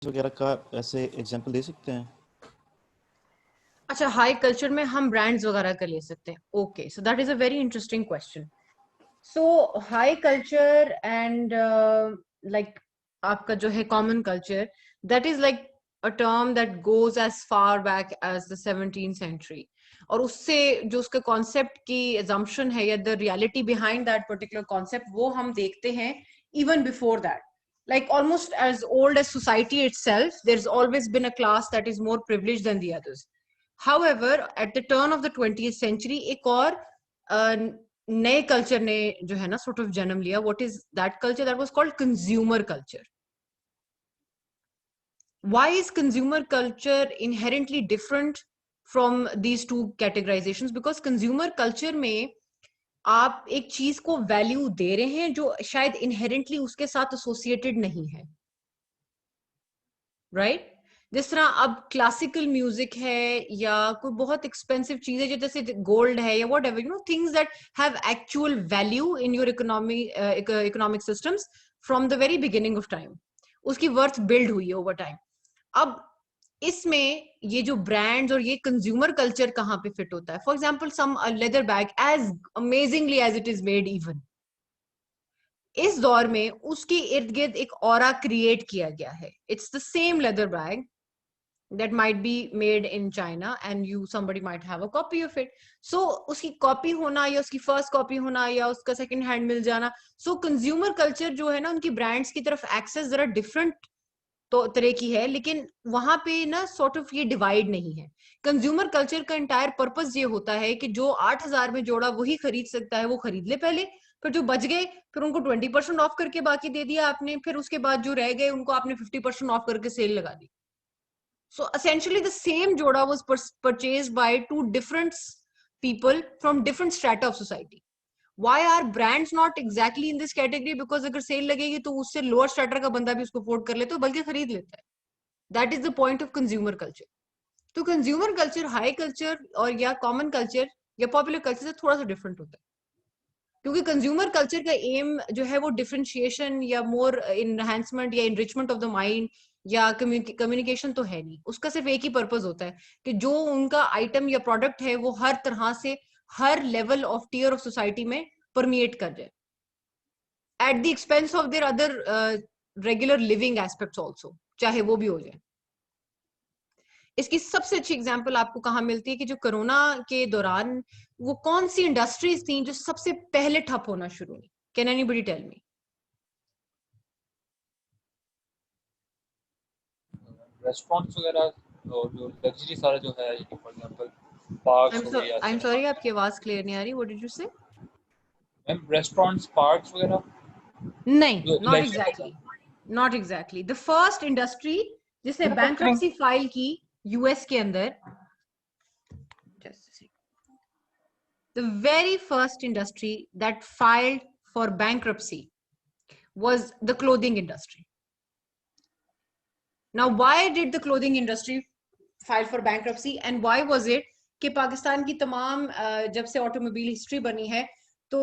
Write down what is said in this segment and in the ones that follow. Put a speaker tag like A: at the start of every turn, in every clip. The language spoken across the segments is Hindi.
A: वगैरह का ऐसे एग्जांपल दे सकते हैं?
B: अच्छा, हाई कल्चर में हम ब्रांड्स वगैरह का ले सकते हैं। Okay, so that is a very interesting question. So high culture and like आपका जो है common culture, that is like a term that goes as far back as the 17th century. और उससे जो उसके कॉन्सेप्ट की एजम्पशन है या the reality behind that particular concept, वो हम देखते हैं even before that. Like almost as old as society itself, there's always been a class that is more privileged than the others. However, at the turn of the 20th century, एक और नए कल्चर ने जो है ना sort of जन्म लिया. What is that culture? That was called consumer culture. Why is consumer culture inherently different from these two categorizations? Because consumer culture में आप एक चीज को वैल्यू दे रहे हैं जो शायद इनहेरेंटली उसके साथ एसोसिएटेड नहीं है, राइट? जिस तरह अब क्लासिकल म्यूजिक है या कोई बहुत एक्सपेंसिव चीज है जैसे गोल्ड है या what ever, you know, things that have actual value in your economic systems from the very beginning of time, उसकी वर्थ बिल्ड हुई है ओवर टाइम। अब इसमें ये जो ब्रांड्स और ये कंज्यूमर कल्चर कहाँ पे फिट होता है? For example some leather bag, as amazingly as it is made, even इस दौर में उसके इर्द गिर्द एक ऑरा क्रिएट किया गया है। It's the same leather bag that might be made in China and you somebody might have a copy of it. So उसकी कॉपी होना या उसकी फर्स्ट कॉपी होना या उसका सेकंड हैंड मिल जाना, सो कंज्यूमर कल्चर जो है ना उनकी ब्रांड्स की तरफ एक्सेस जरा डिफरेंट तो तरह की है, लेकिन वहां पे ना सॉर्ट ऑफ ये डिवाइड नहीं है। कंज्यूमर कल्चर का एंटायर पर्पस ये होता है कि जो 8,000 में जोड़ा वही खरीद सकता है वो खरीद ले पहले, फिर जो बच गए फिर उनको 20% ऑफ करके बाकी दे दिया आपने, फिर उसके बाद जो रह गए उनको आपने 50% ऑफ करके सेल लगा दी। So essentially, the same Joda was purchased by two different people from different strata of society. Why are brands not exactly in this category? Because अगर सेल लगेगी तो उससे लोअर स्ट्रेटा का बंदा भी उसको अफोर्ड कर लेता है बल्कि खरीद लेता है। That is the point of consumer culture. तो कंज्यूमर कल्चर हाई कल्चर और या कॉमन कल्चर या पॉपुलर कल्चर से थोड़ा सा डिफरेंट होता है, क्योंकि कंज्यूमर कल्चर का एम जो है वो डिफरेंशिएशन या मोर इनहेंसमेंट या इनरिचमेंट ऑफ द माइंड या कम्युनिकेशन तो है नहीं। उसका सिर्फ एक ही पर्पस होता है कि जो उनका आइटम या प्रोडक्ट है वो हर तरह से हर level of tier of society में परमिएट कर जाए at the expense of their other regular living aspects also, चाहे वो भी हो जाए। इसकी सबसे अच्छी एग्जांपल आपको कहाँ मिलती है कि जो कोरोना के दौरान वो कौन सी इंडस्ट्रीज थी जो सबसे पहले ठप होना शुरू हुई? Can anybody tell me?
C: Restaurants वगैरह और जो लग्जरी सारा जो है, फॉर एग्जांपल पार्क्स हो गए या
B: आई एम
C: सिनेमा।
B: सॉरी, आपकी आवाज क्लियर नहीं आ रही। What did you say?
C: Ma'am restaurants, parks वगैरह
B: नहीं,
C: जो
B: not
C: leisure
B: exactly, not exactly. The first industry जिसने बैंक्रप्सी फाइल की यूएस के अंदर, the very first industry that filed for bankruptcy was the clothing industry. Now, why did the clothing industry file for bankruptcy and why was it कि पाकिस्तान की तमाम जब से ऑटोमोबाइल हिस्ट्री बनी है तो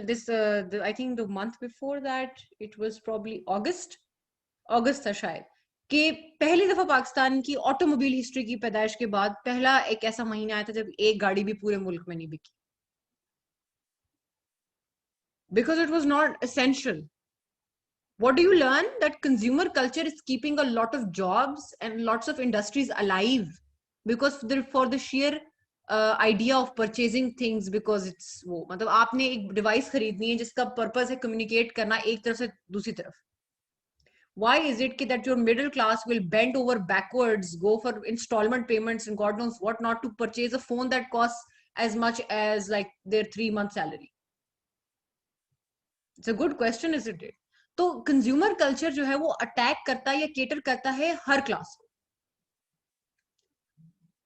B: this I think the month before that it was probably अगस्त था शायद, कि पहली दफा पाकिस्तान की ऑटोमोबाइल हिस्ट्री की पैदाइश के बाद पहला एक ऐसा महीना आया था जब एक गाड़ी भी पूरे मुल्क में नहीं बिकी, because it was not essential. What do you learn? That consumer culture is keeping a lot of jobs and lots of industries alive because for the sheer idea of purchasing things, because it's वो मतलब आपने एक डिवाइस खरीदनी है जिसका पर्पस है कम्युनिकेट करना एक तरफ से दूसरी तरफ। Why is it that your middle class will bend over backwards, go for installment payments and God knows what not to purchase a phone that costs as much as like their 3-month salary? It's a good question, isn't it? तो कंज्यूमर कल्चर जो है वो अटैक करता है या केटर करता है हर क्लास को,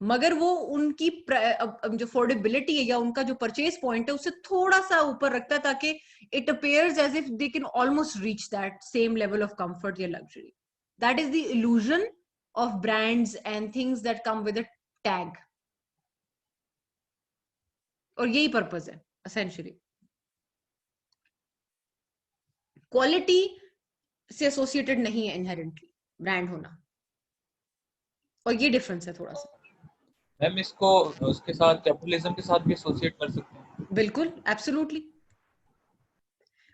B: मगर वो उनकी जो अफोर्डेबिलिटी है या उनका जो परचेज पॉइंट है उससे थोड़ा सा ऊपर रखता है ताकि it appears as if they can almost reach that same level of comfort या luxury. That is the illusion of brands and things that come with a tag, और यही पर्पस है एसेंशियली। क्वालिटी से एसोसिएटेड नहीं है इनहेरेंटली ब्रांड होना, और ये डिफरेंस है थोड़ा सा।
C: मैम इसको उसके साथ कैपिटलिज्म के साथ भी एसोसिएट कर सकते हैं।
B: बिल्कुल, एब्सोल्युटली,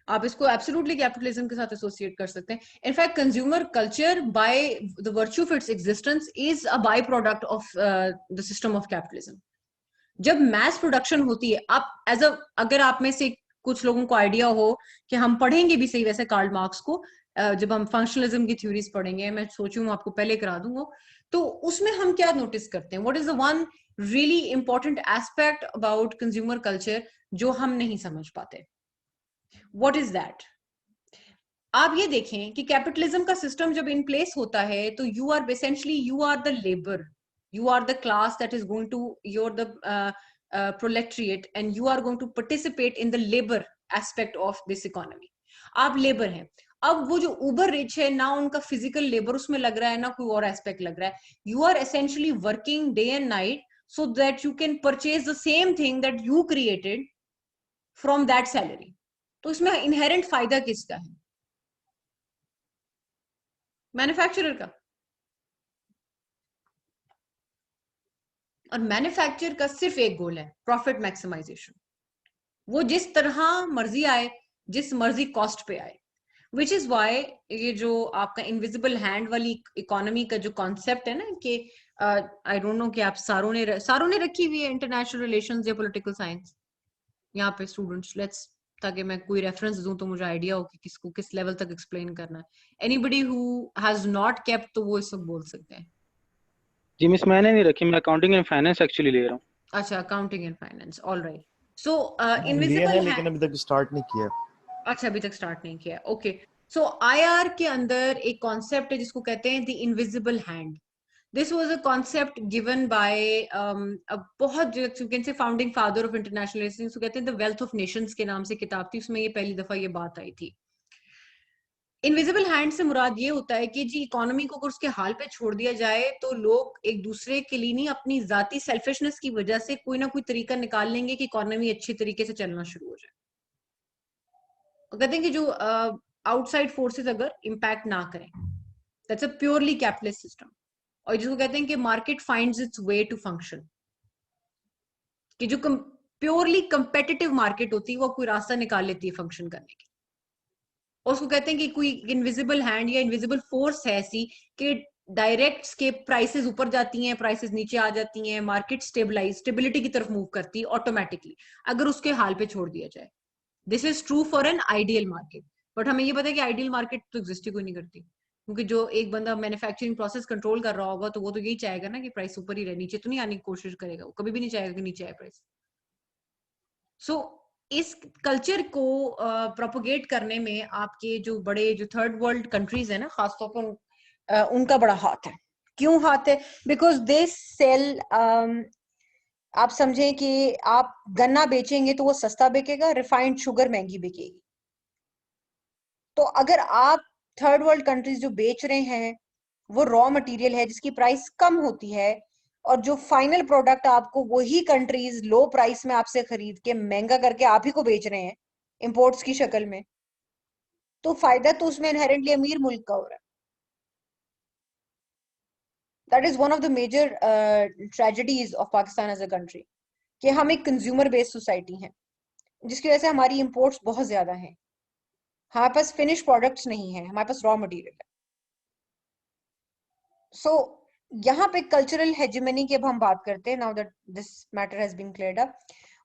B: आप इसको एब्सोल्युटली कैपिटलिज्म के साथ एसोसिएट कर सकते हैं। In fact consumer culture by the virtue of its existence is a by product of the system of capitalism. जब मैस प्रोडक्शन होती है, आप एज अ, अगर आप में से कुछ लोगों को आइडिया हो कि हम पढ़ेंगे भी सही वैसे कार्ल मार्क्स को, जब हम फंक्शनलिज्म की थ्योरीज पढ़ेंगे, मैं सोचूं आपको पहले करा दूंगा, तो उसमें हम क्या नोटिस करते हैं, what is the one really important aspect about consumer culture जो हम नहीं समझ पाते, व्हाट इज दैट? आप ये देखें कि कैपिटलिज्म का सिस्टम जब इन प्लेस होता है तो you are essentially, you are the labour, you are the class that is going to, you're the proletariat and you are going to participate in the labor aspect of this economy. आप लेबर हैं। अब वो जो उबर रिच है ना, उनका फिजिकल लेबर उसमें लग रहा है ना कोई और एस्पेक्ट लग रहा है, you are essentially working day and night so that you can purchase the same thing that you created from that salary. तो इसमें इनहेरेंट फायदा किसका है? मैन्युफैक्चरर का। और मैन्युफैक्चर का सिर्फ एक गोल है, प्रॉफिट मैक्सिमाइजेशन। वो जिस तरह मर्जी आए, जिस मर्जी कॉस्ट पे आए, विच इज वाई ये जो आपका इनविजिबल हैंड वाली इकोनॉमी का जो कॉन्सेप्ट है ना, कि आई डोंट नो कि आप सारों ने रखी हुई है इंटरनेशनल रिलेशंस या पॉलिटिकल साइंस यहाँ पे स्टूडेंट्स, लेट्स, ताकि मैं कोई रेफरेंस दूं तो मुझे आइडिया हो कि किसको किस लेवल तक एक्सप्लेन करना है। Anybody who has not kept, तो वो इस वक्त बोल सकते हैं।
D: जी मिस, मैंने नहीं रखी, मैं अकाउंटिंग एंड फाइनेंस एक्चुअली ले रहा हूँ।
B: अच्छा, अकाउंटिंग एंड फाइनेंस, ऑलराइट। सो
A: लिए
B: इनविजिबल
A: है
B: है,
A: लेकिन अभी तक स्टार्ट नहीं किया।
B: अच्छा अभी तक स्टार्ट नहीं किया, ओके। सो आईआर के अंदर एक कॉन्सेप्ट है जिसको कहते हैं the invisible hand. This was a concept given by बहुत जो can say founding father of international relations, कहते हैं द वेल्थ ऑफ नेशंस के नाम से किताब थी, उसमें ये पहली दफा ये बात आई थी। इनविजिबल हैंड से मुराद ये होता है कि जी इकोनॉमी को अगर उसके हाल पे छोड़ दिया जाए तो लोग एक दूसरे के लिए नहीं, अपनी जाती सेल्फिशनेस की वजह से कोई ना कोई तरीका निकाल लेंगे कि इकोनॉमी अच्छी तरीके से चलना शुरू हो जाए। कहते हैं कि जो आउटसाइड फोर्सेस अगर इम्पैक्ट ना करें, that's a purely capitalist system. और जिसको कहते हैं कि market finds its way to function, कि जो प्योरली कंपेटिटिव मार्केट होती है वो कोई रास्ता निकाल लेती है फंक्शन करने की। और उसको कहते हैं कि कोई इनविजिबल हैंड या इनविजिबल फोर्स है ऐसी कि डायरेक्ट के प्राइसेस ऊपर जाती हैं, प्राइसेस नीचे आ जाती हैं, मार्केट स्टेबिलिटी की तरफ मूव करती है ऑटोमेटिकली अगर उसके हाल पे छोड़ दिया जाए। This is true for an ideal market, but हमें ये पता है कि आइडियल मार्केट तो एग्जिस्ट ही कोई नहीं करती, क्योंकि जो एक बंदा मैन्युफैक्चरिंग प्रोसेस कंट्रोल कर रहा होगा तो वो तो यही चाहेगा ना कि प्राइस ऊपर ही रहे, नीचे तो नहीं आने की कोशिश करेगा, वो कभी भी नहीं चाहेगा कि नीचे आए प्राइस। सो इस कल्चर को प्रोपोगेट करने में आपके जो बड़े जो थर्ड वर्ल्ड कंट्रीज है ना, खासतौर पर उनका बड़ा हाथ है। क्यों हाथ है? बिकॉज दे सेल, आप समझें कि आप गन्ना बेचेंगे तो वो सस्ता बिकेगा, रिफाइंड शुगर महंगी बिकेगी। तो अगर आप थर्ड वर्ल्ड कंट्रीज जो बेच रहे हैं वो रॉ मटेरियल है जिसकी प्राइस कम होती है, और जो फाइनल प्रोडक्ट आपको वही कंट्रीज लो प्राइस में आपसे खरीद के महंगा करके आप ही को बेच रहे हैं इंपोर्ट्स की शक्ल में, तो फायदा तो उसमें इनहेरेंटली अमीर मुल्क का हो रहा है। That is one of the major tragedies of Pakistan as a country, कि हम एक कंज्यूमर बेस्ड सोसाइटी हैं जिसकी वजह से हमारी इंपोर्ट्स बहुत ज्यादा हैं, हमारे पास फिनिश प्रोडक्ट्स नहीं है, हमारे पास रॉ मटेरियल है। सो यहाँ पे कल्चरल हेजेमनी की अब हम बात करते हैं। Now that this matter has been cleared up,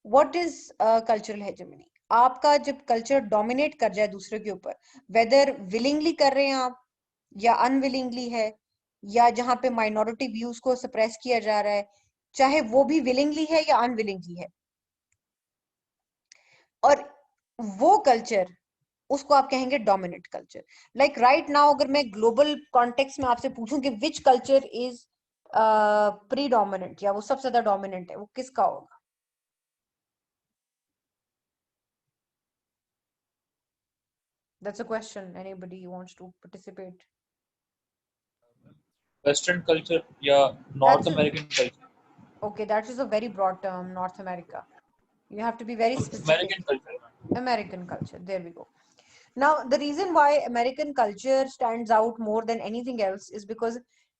B: what is cultural hegemony? आपका जब कल्चर डोमिनेट कर जाए दूसरे के ऊपर, वेदर विलिंगली कर रहे हैं आप या अनविलिंगली है, या जहाँ पे माइनॉरिटी व्यूज को सप्रेस किया जा रहा है, चाहे वो भी विलिंगली है या अनविलिंगली है, और वो कल्चर, उसको आप कहेंगे dominant culture. Like right now अगर मैं ग्लोबल कॉन्टेक्स्ट में आपसे पूछूं कि विच कल्चर इज प्रीडोमिनेंट या वो सबसे ज्यादा डोमिनेंट है, वो किसका होगा? That's a question. Anybody wants to participate?
C: Western culture या north American culture?
B: Okay, that is a very broad term, North America. You have to be very specific.
C: American culture.
B: American culture, there we go. Now, the reason why American culture stands out more than anything else is because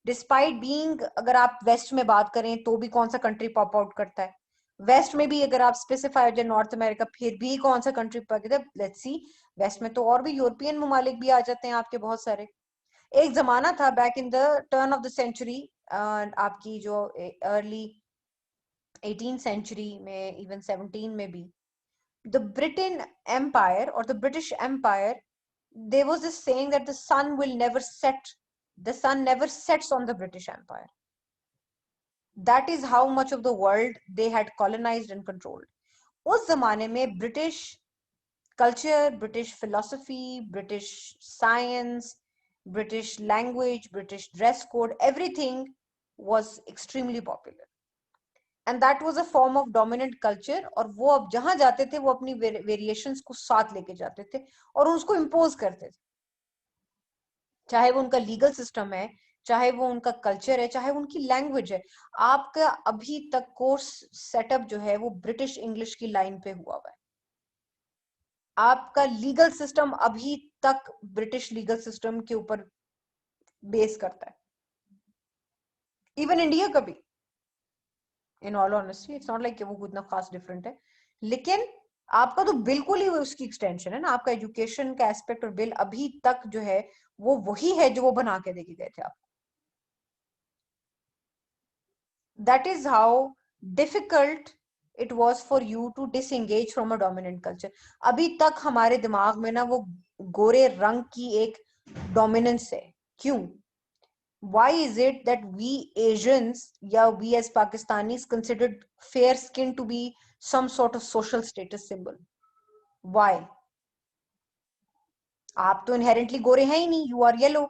B: despite being, अगर आप वेस्ट में बात करें तो भी कौन सा कंट्री पॉप आउट करता है, वेस्ट में भी अगर आप स्पेसिफाई हो नॉर्थ अमेरिका, फिर भी कौन सा country pop, let's see, west में तो और भी यूरोपियन ममालिक भी आ जाते हैं आपके बहुत सारे। एक जमाना था back in the turn of the century, आपकी जो अर्ली 18th सेंचुरी में, इवन 17 में भी, the Britain Empire or the British Empire, there was this saying that the sun will never set, the sun never sets on the British Empire. That is how much of the world they had colonized and controlled. उस जमाने में British culture, British philosophy, British science, British language, British dress code, everything was extremely popular. And that was a form of dominant culture, और वो अब जहां जाते थे वो अपनी वेरिएशंस को साथ लेके जाते थे और उसको इम्पोज करते थे, चाहे वो उनका लीगल सिस्टम है, चाहे वो उनका कल्चर है, चाहे वो उनकी लैंग्वेज है। आपका अभी तक कोर्स सेटअप जो है वो ब्रिटिश इंग्लिश की लाइन पे हुआ हुआ है, आपका लीगल सिस्टम अभी तक ब्रिटिश लीगल सिस्टम के ऊपर बेस करता है, इवन इंडिया का भी। In all honesty it's not like वो इतना खास डिफरेंट है, लेकिन आपका तो बिल्कुल ही उसकी एक्सटेंशन है ना, आपका एजुकेशन का एस्पेक्ट और बिल अभी तक जो है वो वही है जो वो बना के देके गए थे आपको। That is how difficult it was for you to disengage from a dominant culture. अभी तक हमारे दिमाग में ना वो गोरे रंग की एक डोमिनेंस है। क्यों? Why is it that we Asians, yeah, we as Pakistanis considered fair skin to be some sort of social status symbol? Why? आप तो inherently गोरे हैं ही नहीं, you are yellow,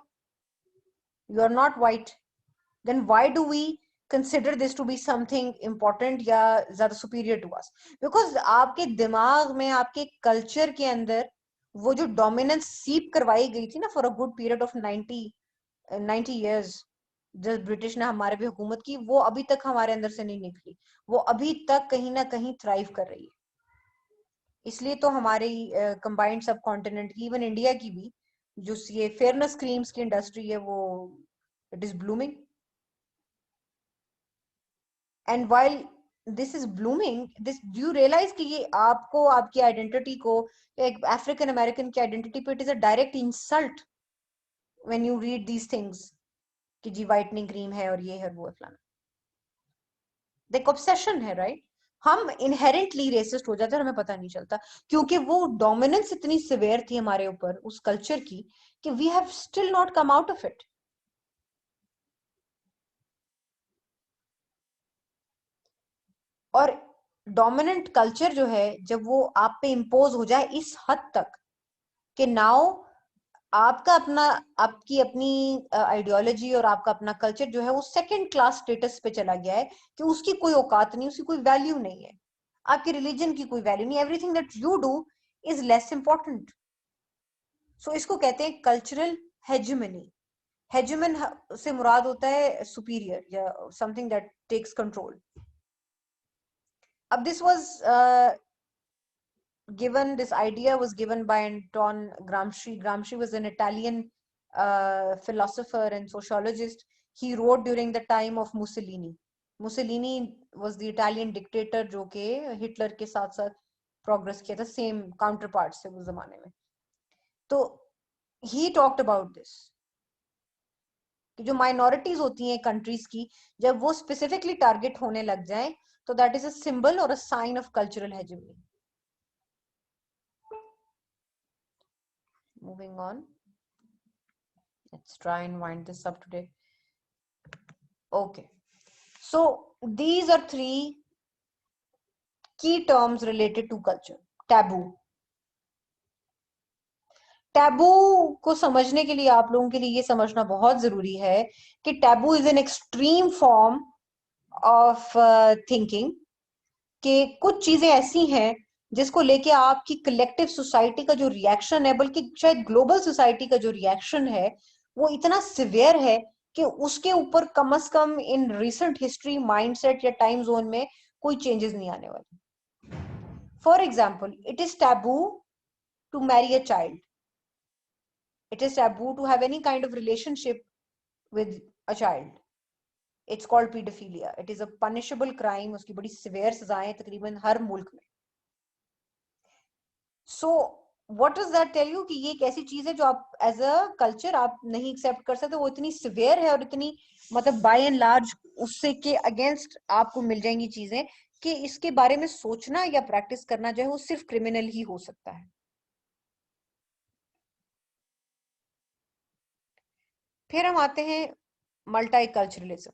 B: you are not white. Then why do we consider this to be something important या ज़्यादा superior to us? Because आपके दिमाग में, आपके culture के अंदर वो जो dominance सीप करवाई गई थी ना for a good period of 90 years, जब ब्रिटिश ने हमारे पे हुकूमत की, वो अभी तक हमारे अंदर से नहीं निकली, वो अभी तक कहीं ना कहीं थ्राइव कर रही है। इसलिए तो हमारी कंबाइंड सब कॉन्टिनेंट की, इवन इंडिया की भी जो ये फेयरनेस क्रीम्स की इंडस्ट्री है वो it is blooming. And while this is blooming, this do you realise कि ये आपको, आपकी आइडेंटिटी को, एक अफ्रीकन अमेरिकन की आइडेंटिटी पे it is a direct insult when you read these things कि जी वाइटनिंग क्रीम है और ये है वो है फलाना। देख ऑब्सेशन है, राइट? हम इनहेरेंटली रेसिस्ट हो जाते हैं और हमें पता नहीं चलता, क्योंकि वो डोमिनेंस इतनी सिवियर थी हमारे ऊपर उस कल्चर की कि we have still not come out of it. और डोमिनेंट कल्चर जो है जब वो आप पे इम्पोज हो जाए इस हद तक कि नाउ आपका अपना, आपकी अपनी आइडियोलॉजी और आपका अपना कल्चर जो है वो सेकंड क्लास स्टेटस पे चला गया है कि उसकी कोई औकात नहीं, उसकी कोई वैल्यू नहीं है, आपकी रिलीजन की कोई वैल्यू नहीं, everything that you do is less important. So इसको कहते हैं कल्चरल हेजेमनी। हेजेमन से मुराद होता है सुपीरियर या समथिंग दैट टेक्स कंट्रोल। अब this was given, this idea was given by Anton Gramsci. Gramsci was an Italian philosopher and sociologist. He wrote during the time of Mussolini. Mussolini was the Italian dictator जो के हिटलर के साथ साथ प्रोग्रेस किया था, सेम काउंटर पार्ट से उस जमाने में। तो he talked about this कि जो माइनॉरिटीज होती हैं कंट्रीज की, जब वो स्पेसिफिकली टारगेट होने लग जाएं तो दैट इज अ सिंबल और a sign of cultural hegemony. Moving on, let's try and wind this up today. Okay, so these are 3 key terms related to culture. Taboo. Taboo को समझने के लिए आप लोगों के लिए ये समझना बहुत जरूरी है कि taboo is an extreme form of thinking, कि कुछ चीजें ऐसी हैं जिसको लेके आपकी कलेक्टिव सोसाइटी का जो रिएक्शन है, बल्कि शायद ग्लोबल सोसाइटी का जो रिएक्शन है वो इतना सिवियर है कि उसके ऊपर कम से कम इन रिसेंट हिस्ट्री माइंडसेट या टाइम जोन में कोई चेंजेस नहीं आने वाले। For example, it is taboo to marry a child, it is taboo to have any kind of relationship with a child. It's called pedophilia. It is a punishable crime. उसकी बड़ी severe सजाएं तकरीबन हर मुल्क में. So what does that tell you कि ये एक ऐसी चीज है जो आप as a culture आप नहीं accept कर सकते. वो इतनी severe है और इतनी मतलब by and large उससे के against आपको मिल जाएंगी चीजें कि इसके बारे में सोचना या practice करना जो है वो सिर्फ criminal ही हो सकता है. फिर हम आते हैं multiculturalism.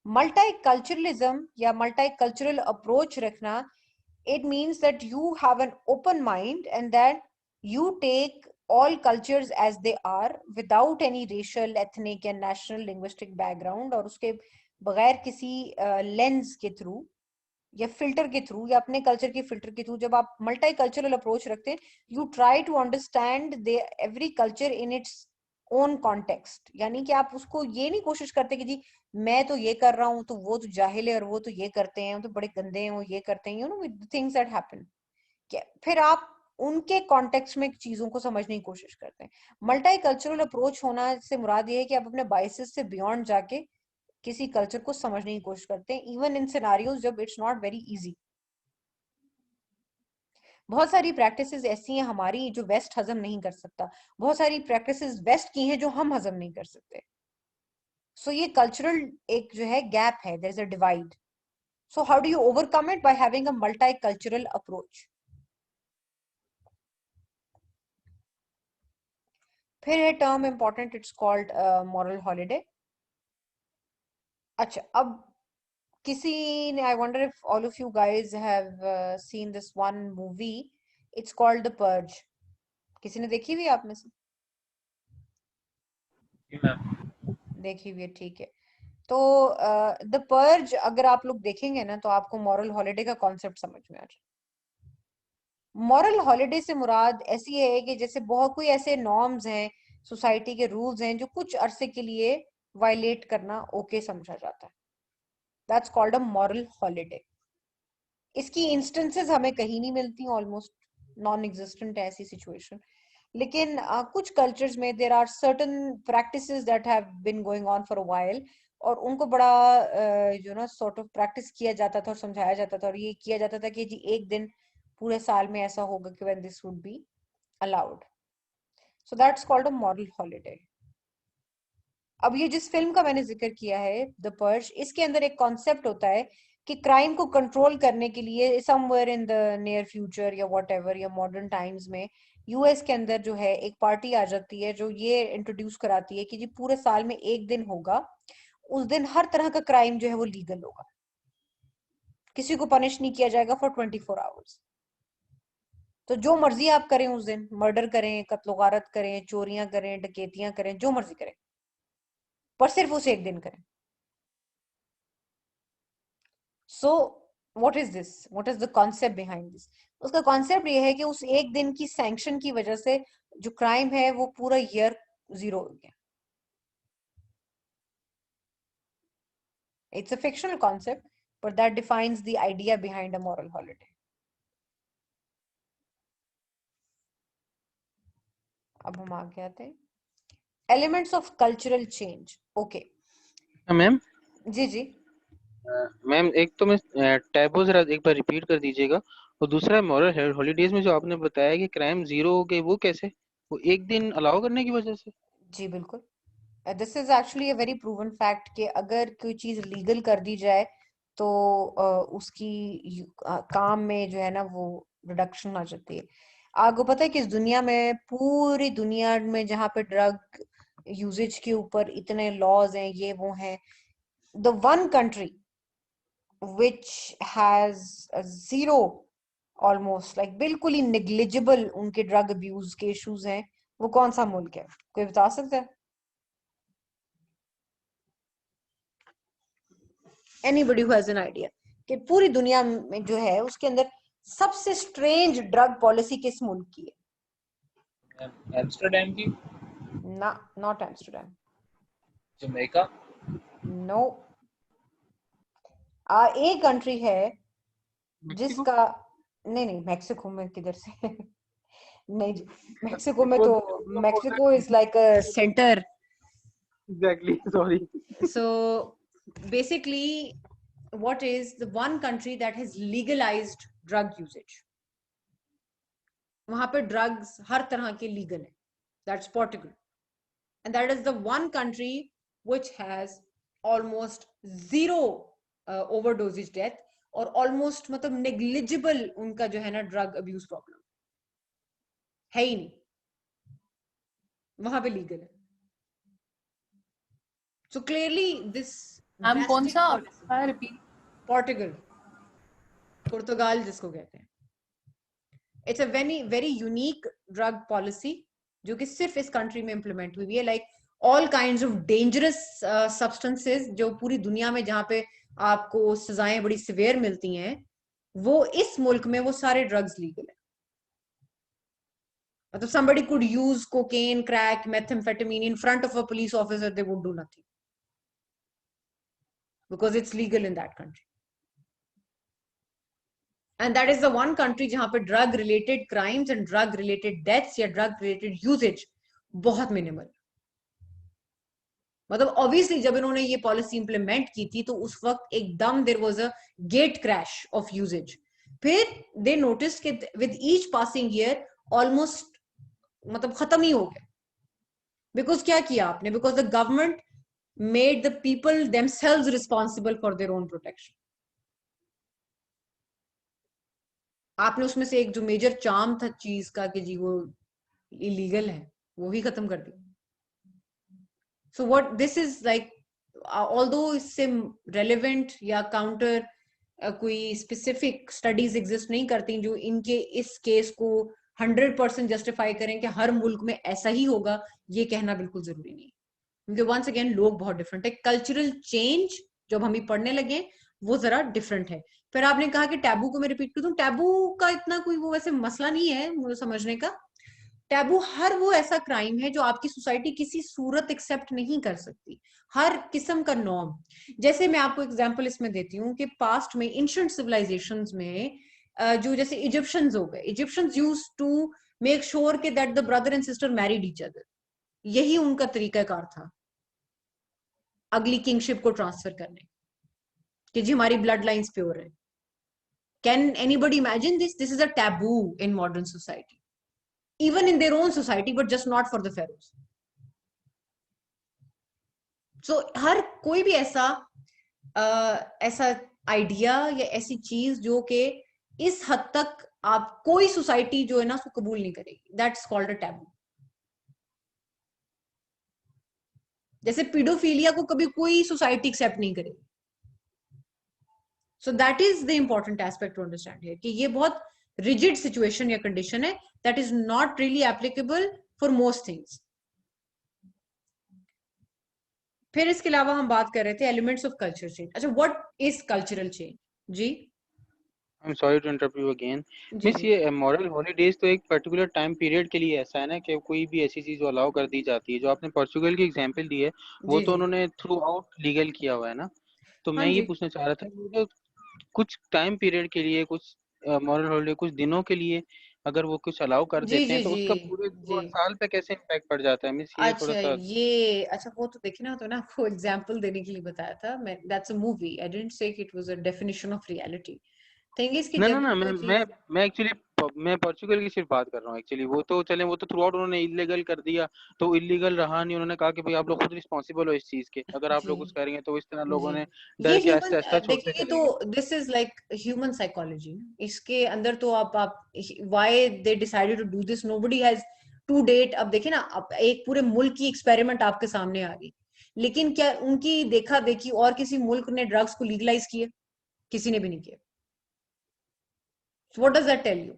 B: Multiculturalism या multicultural approach रखना, it means that you have an open mind and that you take all cultures as they are without any racial, ethnic and national linguistic background और उसके बगैर किसी लेंस के थ्रू या फिल्टर के थ्रू या अपने कल्चर के फिल्टर के थ्रू जब आप मल्टीकल्चरल अप्रोच रखते हैं, you try to understand the every culture in its own context. यानी कि आप उसको ये नहीं कोशिश करते कि जी मैं तो ये कर रहा हूँ तो वो तो जाहिल है और वो तो ये करते हैं, वो तो बड़े गंदे हैं, वो ये करते हैं, you know with things that happen. फिर आप उनके कॉन्टेक्स्ट में चीजों को समझने की कोशिश करते हैं. मल्टीकल्चरल अप्रोच होना से मुराद ये है कि आप अपने बायसेस से बियॉन्ड जाके किसी कल्चर को समझने की कोशिश करते हैं, इवन इन सिनेरियोज जब इट्स नॉट वेरी इजी. बहुत सारी प्रैक्टिसेस ऐसी हैं हमारी जो वेस्ट हजम नहीं कर सकता, बहुत सारी प्रैक्टिसेस वेस्ट की हैं जो हम हजम नहीं कर सकते. सो ये कल्चरल एक जो है गैप है, there is a divide. So how do you overcome it? By having a multicultural approach. फिर है term important, it's called moral holiday. अच्छा, अब किसी ने, I wonder if all of you guys have seen this one movie. It's called The Purge. किसी ने देखी हुई है आप में से? देखी हुई है, ठीक है. तो The Purge अगर आप लोग देखेंगे ना तो आपको मॉरल हॉलिडे का कॉन्सेप्ट समझ में आ जाए. मॉरल हॉलिडे से मुराद ऐसी है कि जैसे बहुत कोई ऐसे नॉर्म्स हैं, सोसाइटी के रूल्स हैं जो कुछ अरसे के लिए वायलेट करना ओके समझा जाता है. That's called a moral holiday. इसकी इंस्टेंसेस हमें कहीं नहीं मिलती, ऑलमोस्ट नॉन एग्जिस्टेंट है ऐसी सिचुएशन. लेकिन कुछ कल्चर्स में there are certain practices that have been going on for a while और उनको बड़ा जो ना सॉर्ट ऑफ प्रैक्टिस किया जाता था और समझाया जाता था और ये किया जाता था कि जी एक दिन पूरे साल में ऐसा होगा कि when this would be allowed. So that's called a moral holiday. अब ये जिस फिल्म का मैंने जिक्र किया है द पर्ज, इसके अंदर एक कॉन्सेप्ट होता है कि क्राइम को कंट्रोल करने के लिए somewhere in the near future या व्हाटएवर या मॉडर्न टाइम्स में यूएस के अंदर जो है एक पार्टी आ जाती है जो ये इंट्रोड्यूस कराती है कि जी पूरे साल में एक दिन होगा, उस दिन हर तरह का क्राइम जो है वो लीगल होगा, किसी को पनिश नहीं किया जाएगा फॉर 24 आवर्स. तो जो मर्जी आप करें उस दिन, मर्डर करें, कत्लो गारत करें, चोरियां करें, डकैतियां करें, जो मर्जी करें, पर सिर्फ उसे एक दिन करें. So what is this? What is the concept behind this? उसका कॉन्सेप्ट ये है कि उस एक दिन की सैंक्शन की वजह से जो क्राइम है वो पूरा ईयर जीरो हो गया. It's a fictional concept, but that defines the idea behind a moral holiday. अब हम आगे आते हैं. Elements of cultural change. Okay.
D: Ma'am
B: जी जी.
D: मैम एक तो मैं टैबू जरा एक बार रिपीट कर दीजिएगा, और दूसरा मॉरल हॉलीडेज में जो आपने बताया कि क्राइम जीरो हो गए, वो कैसे? वो एक दिन अलाउ करने की वजह से?
B: जी बिल्कुल. This is actually a very proven fact कि अगर कोई चीज लीगल कर दी जाए तो उसकी काम में जो है ना वो रिडक्शन आ जाती है. आपको पता है कि इस दुनिया में, पूरी दुनिया में जहाँ पे ड्रग यूजेज के ऊपर इतने लॉज हैं, ये वो हैं, the one country which has a zero, almost like बिल्कुल ही negligible उनके ड्रग अब्यूज के इश्यूज हैं, वो कौन सा मुल्क है? कोई बता सकता है? Anybody who has an idea कि पूरी दुनिया में जो है उसके अंदर सबसे स्ट्रेंज ड्रग पॉलिसी किस मुल्क की है?
C: एम्स्टर्डम की?
B: ना, नॉट एम्स्टर्डम.
C: जमैका?
B: नो. एक कंट्री है जिसका, नहीं नहीं, मैक्सिको में किधर से? नहीं जी, मैक्सिको में तो, Mexico is like a centre
D: Exactly. Sorry.
B: So basically, what is the one country that has legalized drug usage? वहां पे ड्रग्स हर तरह के लीगल है. That's Portugal. And that is the one country which has almost zero overdosage death और almost मतलब negligible उनका जो है ना drug abuse problem है ही नहीं, वहां पे लीगल है. So clearly this
E: मैम कौन
B: drastic
E: सा
B: policy,
E: है रिपीट?
B: Portugal, पुर्तगाल जिसको कहते हैं. It's a very unique drug policy जो कि सिर्फ इस कंट्री में इम्प्लीमेंट हुई है. Like all kinds of dangerous substances जो पूरी दुनिया में जहाँ पे आपको सजाएं बड़ी सिवियर मिलती हैं, वो इस मुल्क में वो सारे ड्रग्स लीगल है. मतलब somebody could use cocaine, crack, methamphetamine in front of a police officer, they would do nothing because it's legal in that country. And that is the one country जहां पे drug related crimes and drug related deaths या drug related usage बहुत मिनिमल. मतलब obviously जब इन्होंने ये पॉलिसी इंप्लीमेंट की थी तो उस वक्त एकदम there was a gate crash of usage. फिर they noticed कि with each passing year almost मतलब खत्म ही हो गया. Because क्या किया आपने? Because the government made the people themselves responsible for their own protection. आपने उसमें से एक जो मेजर चार्म था चीज का कि जी वो इलीगल है, वो ही खत्म कर दिया. So what this is like, although इससे रेलेवेंट या काउंटर कोई स्पेसिफिक स्टडीज एग्जिस्ट नहीं करती जो इनके इस केस को 100% जस्टिफाई करें कि हर मुल्क में ऐसा ही होगा, ये कहना बिल्कुल जरूरी नहीं. क्योंकि वंस अगेन लोग बहुत डिफरेंट है. कल्चरल चेंज जब हम पढ़ने लगे वो जरा डिफरेंट है. फिर आपने कहा कि टैबू को मैं रिपीट कर दूं, टैबू का इतना कोई वो वैसे मसला नहीं है मुझे समझने का. टैबू हर वो ऐसा क्राइम है जो आपकी सोसाइटी किसी सूरत एक्सेप्ट नहीं कर सकती. हर किस्म का नॉर्म, जैसे मैं आपको एग्जांपल इसमें देती हूँ कि पास्ट में एंशिएंट सिविलाइजेशंस में जो जैसे इजिप्शियंस हो गए, Egyptians used to make sure कि that the brother and sister married each other. यही उनका तरीकाकार था अगली किंगशिप को ट्रांसफर करने कि जी हमारी ब्लड लाइन्स प्योर है. Can anybody imagine this? This is a taboo in modern society, even in their own society, but just not for the pharaohs. So हर कोई भी ऐसा ऐसा आइडिया या ऐसी चीज जो कि इस हद तक आप कोई सोसाइटी जो है ना उसको कबूल नहीं करेगी, that's called a taboo. जैसे पीडोफिलिया को कभी कोई सोसाइटी एक्सेप्ट नहीं करेगी. So that is the important aspect to understand here कि ये बहुत rigid situation या condition है that is not really applicable for most things. फिर इसके अलावा हम बात कर रहे थे elements of culture change. अच्छा, what is cultural change? जी
D: I'm sorry to interrupt you again.
B: जी
D: मिस,
B: जी
D: ये मॉरल हॉलीडेज तो एक पर्टिकुलर टाइम पीरियड के लिए ऐसा है ना कि कोई भी ऐसी चीज अलाउ कर दी जाती है. जो आपने पोर्चुगल की एग्जांपल दी है वो
B: जी
D: तो
B: जी
D: उन्होंने थ्रू आउट लीगल किया हुआ है ना. तो
B: हाँ
D: मैं ये
B: जी
D: पूछना चाह रहा था कि जो कुछ टाइम पीरियड के लिए, कुछ मॉरल हॉलीडे कुछ दिनों के लिए अगर वो कुछ अलाउ कर
B: जी
D: देते हैं
B: जी
D: तो
B: जी
D: उसका पूरे
B: जी.
D: साल पे कैसे इम्पैक्ट पड़ जाता है? मिस, ये थोड़ा
B: अच्छा
D: सा.
B: ये अच्छा वो तो देखिए ना, तो ना आपको एग्जांपल देने के लिए बताया था मैं. That's a movie, I didn't say it was a definition of reality. Thing is कि
D: ना ना
B: जब
D: ना,
B: भी
D: मैं
B: कोई
D: मैं
B: चीज
D: मैं एक्चुअली मैं पोर्चुगल की सिर्फ बात कर रहा हूँ. एक्चुअली वो तो चले, वो तो थ्रू आउट उन्होंने इलीगल कर दिया तो इलीगल रहा नहीं. उन्होंने कहा कि भाई आप लोग खुद रिस्पॉन्सिबल हो इस चीज के, अगर आप
B: जी
D: लोग कुछ करेंगे तो इस तरह लोगों
B: जी
D: ने
B: ये
D: डर के
B: ह्यूमन
D: आहिस्ता आहिस्ता छोड़ते
B: देखिए, ये
D: चले गए.
B: तो this is like human psychology. इसके अंदर तो आप why they decided to do this, nobody has to date. अब देखिए ना, अब एक पूरे मुल्क की एक्सपेरिमेंट आपके सामने आ गई, लेकिन क्या उनकी देखा देखी और किसी मुल्क ने ड्रग्स को लीगलाइज किया? किसी ने भी नहीं किया. What does that tell you?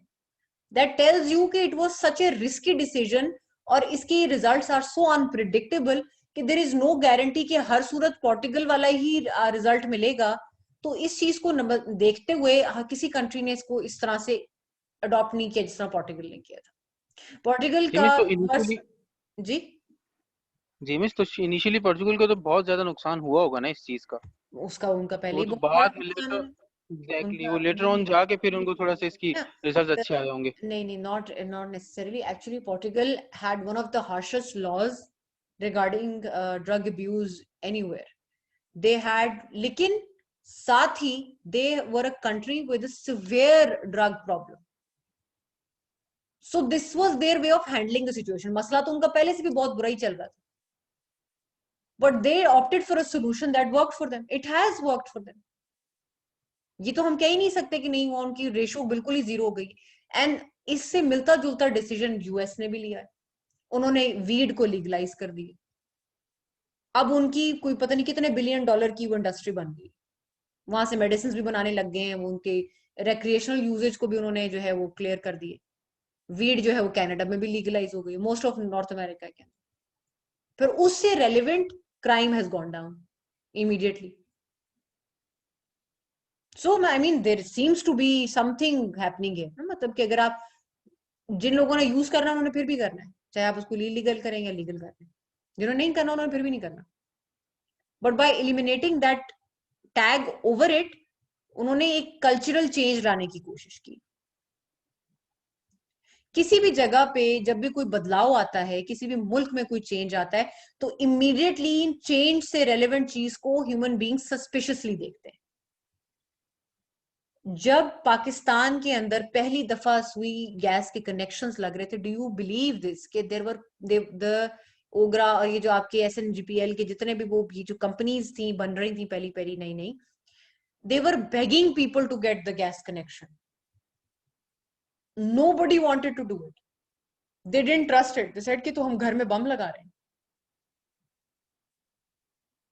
B: That tells you कि it was such a risky decision और इसके रिजल्ट्स आर सो अनप्रिडिक्टेबल कि देयर इज नो गारंटी कि हर सूरत पोर्टुगल वाला ही रिजल्ट मिलेगा. तो इस चीज को देखते हुए किसी कंट्री ने इसको इस तरह से अडॉप्ट नहीं किया जिस तरह पोर्टुगल ने किया था. पोर्टुगल का
D: जिमिस तो
B: वर्स
D: इनिशियली
B: जी
D: जिमिस तो इनिशियली पोर्चुगल को तो बहुत ज्यादा नुकसान हुआ होगा ना इस चीज का.
B: उसका उनका
D: तो
B: पहले
D: वो
B: ही
D: तो
B: बहुत बड़ा
D: बाद में
B: नुकसान
D: लेटर,
B: हुआ.
D: एग्जैक्टली वो
B: उनका
D: लेटर
B: नहीं
D: ऑन जाके फिर उनको थोड़ा सा इसकी
B: ना,
D: रिजल्ट अच्छे आए होंगे.
B: नहीं नहीं, not necessarily. Actually Portugal had one of the harshest laws regarding drug abuse anywhere. They had, लेकिन साथ ही they were a country with a severe drug problem. So this was their way of handling the situation. मसला तो उनका पहले से भी बहुत बुरा ही चल रहा था. But they opted for a solution that worked for them. It has worked for them. ये तो हम कह ही नहीं सकते कि नहीं, वो उनकी रेशो बिल्कुल ही जीरो हो गई. एंड इससे मिलता जुलता डिसीजन यूएस ने भी लिया है. उन्होंने वीड को लीगलाइज कर दिया. अब उनकी कोई पता नहीं कितने $1 बिलियन की वो इंडस्ट्री बन गई. वहां से मेडिसिन भी बनाने लग गए हैं. वो उनके रिक्रिएशनल यूजेज को भी उन्होंने जो है वो क्लियर कर दिए. वीड जो है वो कनाडा में भी लीगलाइज हो गई, मोस्ट ऑफ नॉर्थ अमेरिका के अंदर. फिर उससे relevant crime has gone down immediately. So I mean there seems to be something happening है. मतलब कि अगर आप, जिन लोगों ने यूज करना उन्होंने फिर भी करना है, चाहे आप उसको इलीगल करें या लीगल करें. जिन्होंने नहीं करना उन्होंने फिर भी नहीं करना. But by eliminating that tag over it, उन्होंने एक कल्चरल चेंज लाने की कोशिश की. किसी भी जगह पे जब भी कोई बदलाव आता है, किसी भी मुल्क में कोई चेंज आता है, तो इमीडिएटली चेंज से रेलेवेंट चीज को ह्यूमन बीइंग सस्पिशियसली देखते हैं. जब पाकिस्तान के अंदर पहली दफा सुई गैस के कनेक्शंस लग रहे थे, डू यू बिलीव दिस कि देयर वर द ओगरा और ये जो आपके एसएनजीपीएल के जितने भी वो ये जो कंपनीज थी बन रही थी पहली पहली नई नई, they were begging people to get the gas connection. Nobody wanted to do it. They didn't trust it. They said कि तो हम घर में बम लगा रहे हैं.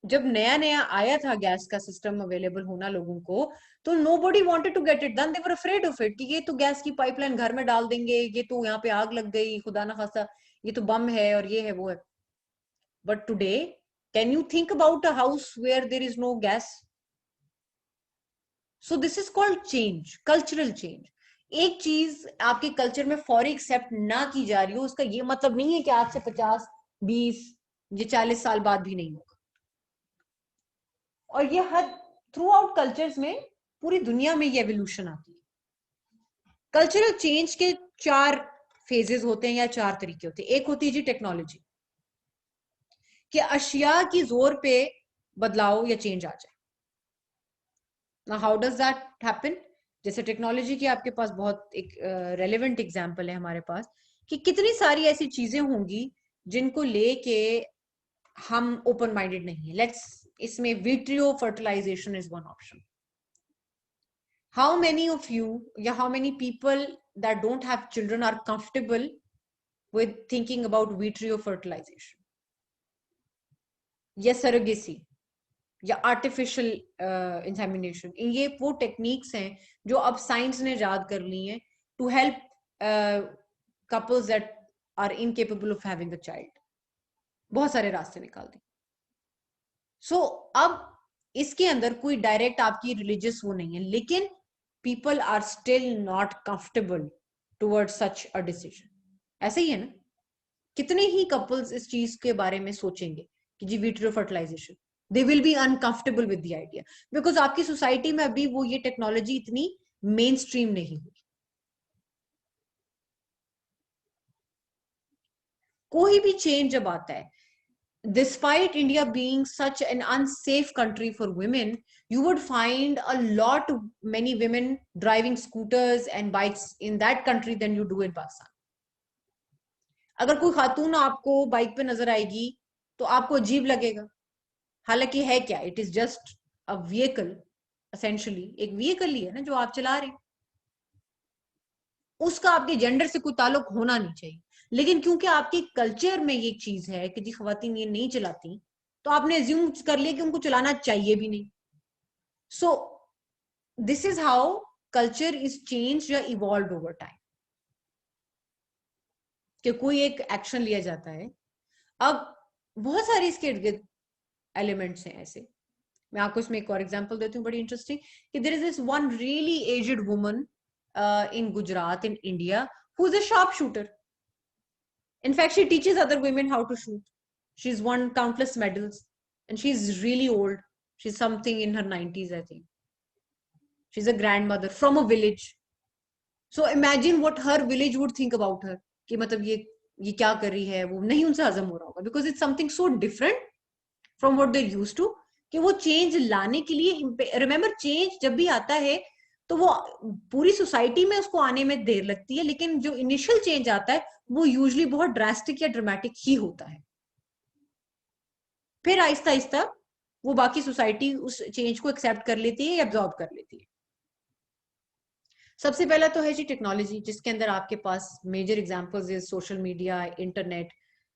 B: जब नया नया आया था गैस का सिस्टम अवेलेबल होना लोगों को, तो nobody wanted to get it done. They were afraid of it कि ये तो गैस की पाइपलाइन घर में डाल देंगे, ये तो यहाँ पे आग लग गई, खुदा ना खास्ता, ये तो बम है और ये है वो है. But today, can you think about a house where there is no gas? So this is called change, cultural change. एक चीज आपके कल्चर में फौरी एक्सेप्ट ना की जा रही हो, उसका ये मतलब नहीं है कि आज से 50, 20 या 40 साल बाद भी नहीं होगा. और ये हर थ्रू आउट कल्चर्स में, पूरी दुनिया में ये एवोल्यूशन आती है. कल्चरल चेंज के 4 फेजेस होते हैं या 4 तरीके होते हैं. एक होती है जी टेक्नोलॉजी, कि अशिया की जोर पे बदलाव या चेंज आ जाए. Now how does that happen? जैसे टेक्नोलॉजी की आपके पास बहुत एक रेलेवेंट एग्जांपल है हमारे पास, कि कितनी सारी ऐसी चीजें होंगी जिनको लेके हम ओपन माइंडेड नहीं है. लेट्स, इसमें vitro fertilisation is one option. How many of you या how many people that don't have children are comfortable with thinking about vitro fertilisation या सरोगेसी या आर्टिफिशियल इंसेमिनेशन? ये वो टेक्निक्स हैं जो अब साइंस ने याद कर ली हैं to help couples that are incapable of having a child. बहुत सारे रास्ते निकाल दें. सो अब इसके अंदर कोई डायरेक्ट आपकी रिलीजियस वो नहीं है, लेकिन people are still not comfortable towards such a decision. ऐसे ही है ना, कितने ही कपल्स इस चीज के बारे में सोचेंगे कि जी vitro fertilisation, they will be uncomfortable with the idea because आपकी सोसाइटी में अभी वो ये टेक्नोलॉजी इतनी मेन स्ट्रीम नहीं हुई. कोई भी चेंज जब आता है, despite India being such an unsafe country for women, you would find a lot of many women driving scooters and bikes in that country than you do in Pakistan. अगर कोई खातून आपको बाइक पे नजर आएगी तो आपको अजीब लगेगा. हालांकि है क्या, it is just a vehicle, essentially एक व्हीकल ही है ना जो आप चला रहे हैं. उसका आपके जेंडर से कोई ताल्लुक होना नहीं चाहिए, लेकिन क्योंकि आपके कल्चर में ये चीज है कि जी खवातीन ये नहीं चलाती, तो आपने अज्यूम कर लिया कि उनको चलाना चाहिए भी नहीं. So this is how culture is change या इवॉल्व ओवर टाइम, कि कोई एक एक्शन लिया जाता है. अब बहुत सारे इसके इर्द गिर्द एलिमेंट्स हैं ऐसे. मैं आपको इसमें एक और एग्जांपल देती हूँ बड़ी इंटरेस्टिंग, कि there is this one really aged woman in Gujarat in India who is a sharpshooter. In fact, she teaches other women how to shoot. She's won countless medals and she's really old. She's something in her 90s, I think. She's a grandmother from a village. So imagine what her village would think about her. कि मतलब ये ये क्या कर रही है, वो नहीं उनसे हजम हो रहा होगा, because it's something so different from what they used to, कि वो चेंज लाने के लिए, रिमेम्बर चेंज जब भी आता है तो वो पूरी सोसाइटी में उसको आने में देर लगती है, लेकिन जो इनिशियल चेंज आता है वो यूजुअली बहुत ड्रास्टिक या ड्रामेटिक ही होता है। फिर आहिस्ता आहिस्ता वो बाकी सोसाइटी उस चेंज को एक्सेप्ट कर लेती है या एब्जॉर्ब कर लेती है। सबसे पहला तो है जी टेक्नोलॉजी, जिसके अंदर आपके पास मेजर एग्जांपल्स है social media, internet,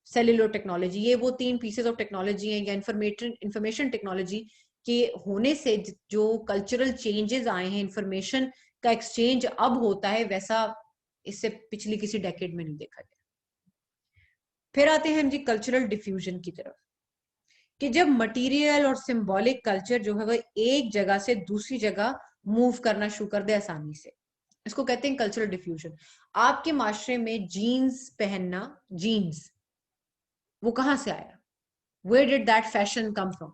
B: cellular technology. ये वो 3 पीसेस ऑफ टेक्नोलॉजी हैं, या इंफॉर्मेशन टेक्नोलॉजी के होने से जो कल्चरल चेंजेस आए हैं, इंफॉर्मेशन का एक्सचेंज अब होता है, वैसा इससे पिछली किसी डेकेड में नहीं देखा गया। फिर आते हैं हम जी कल्चरल डिफ्यूजन की तरफ, कि जब मटेरियल और सिंबॉलिक कल्चर जो है वो एक जगह से दूसरी जगह मूव करना शुरू कर दे आसानी से, इसको कहते हैं कल्चरल डिफ्यूजन। आपके माशरे में जीन्स पहनना, जीन्स वो कहां से आया, where did that fashion come from?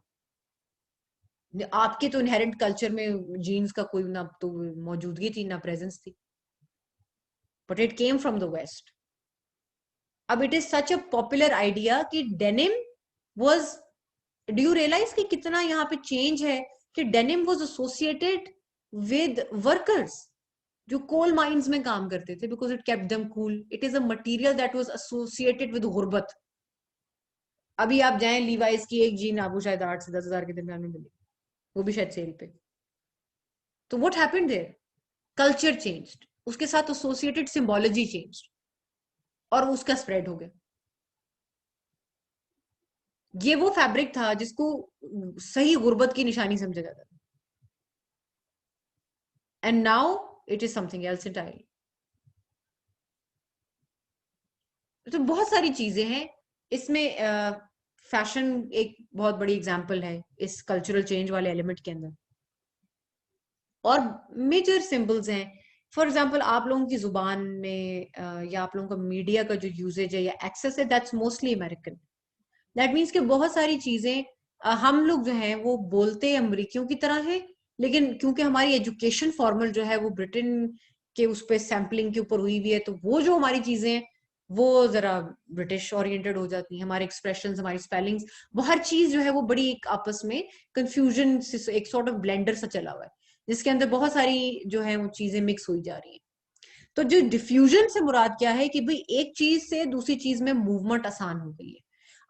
B: आपके तो इनहेरेंट कल्चर में जीन्स का कोई ना तो मौजूदगी थी ना प्रेजेंस थी, but it came from the west. अब it is such a popular idea कि denim was, do you realise कि कितना यहाँ पे चेंज है, कि denim was associated with workers जो कोल माइंस में काम करते थे, because it kept them cool. It is a material that was associated with गुर्बत। अभी आप जाएं लीवाइस की एक जीन आपको शायद 8 से 10 हजार के दरमियान में मिलेगी, वो भी शायद सेल पे। तो what happened there, culture changed, उसके साथ एसोसिएटेड सिंबोलॉजी चेंज्ड, और उसका स्प्रेड हो गया। ये वो फैब्रिक था जिसको सही गुर्बत की निशानी समझा जाता था, and now it is something else entirely. तो बहुत सारी चीजें हैं इसमें। फैशन एक बहुत बड़ी एग्जांपल है इस कल्चरल चेंज वाले एलिमेंट के अंदर, और मेजर सिंबल्स हैं। फॉर एग्जांपल आप लोगों की जुबान में या आप लोगों का मीडिया का जो यूजेज है या एक्सेस है, that's mostly American. That means कि बहुत सारी चीजें हम लोग जो हैं वो बोलते अमरीकियों की तरह है, लेकिन क्योंकि हमारी एजुकेशन फॉर्मल जो है वो ब्रिटेन के उस पर सैम्पलिंग के ऊपर हुई हुई है, तो वो जो हमारी चीजें हैं वो जरा ब्रिटिश ओरिएंटेड हो जाती हैं। हमारे एक्सप्रेशंस, हमारी स्पेलिंग्स, वो हर चीज जो है वो बड़ी एक आपस में कंफ्यूजन, एक सॉर्ट ऑफ ब्लेंडर सा चला हुआ है, जिसके अंदर बहुत सारी जो है वो चीजें मिक्स हुई जा रही हैं। तो जो डिफ्यूजन से मुराद क्या है, कि भाई एक चीज से दूसरी चीज में मूवमेंट आसान हो गई है।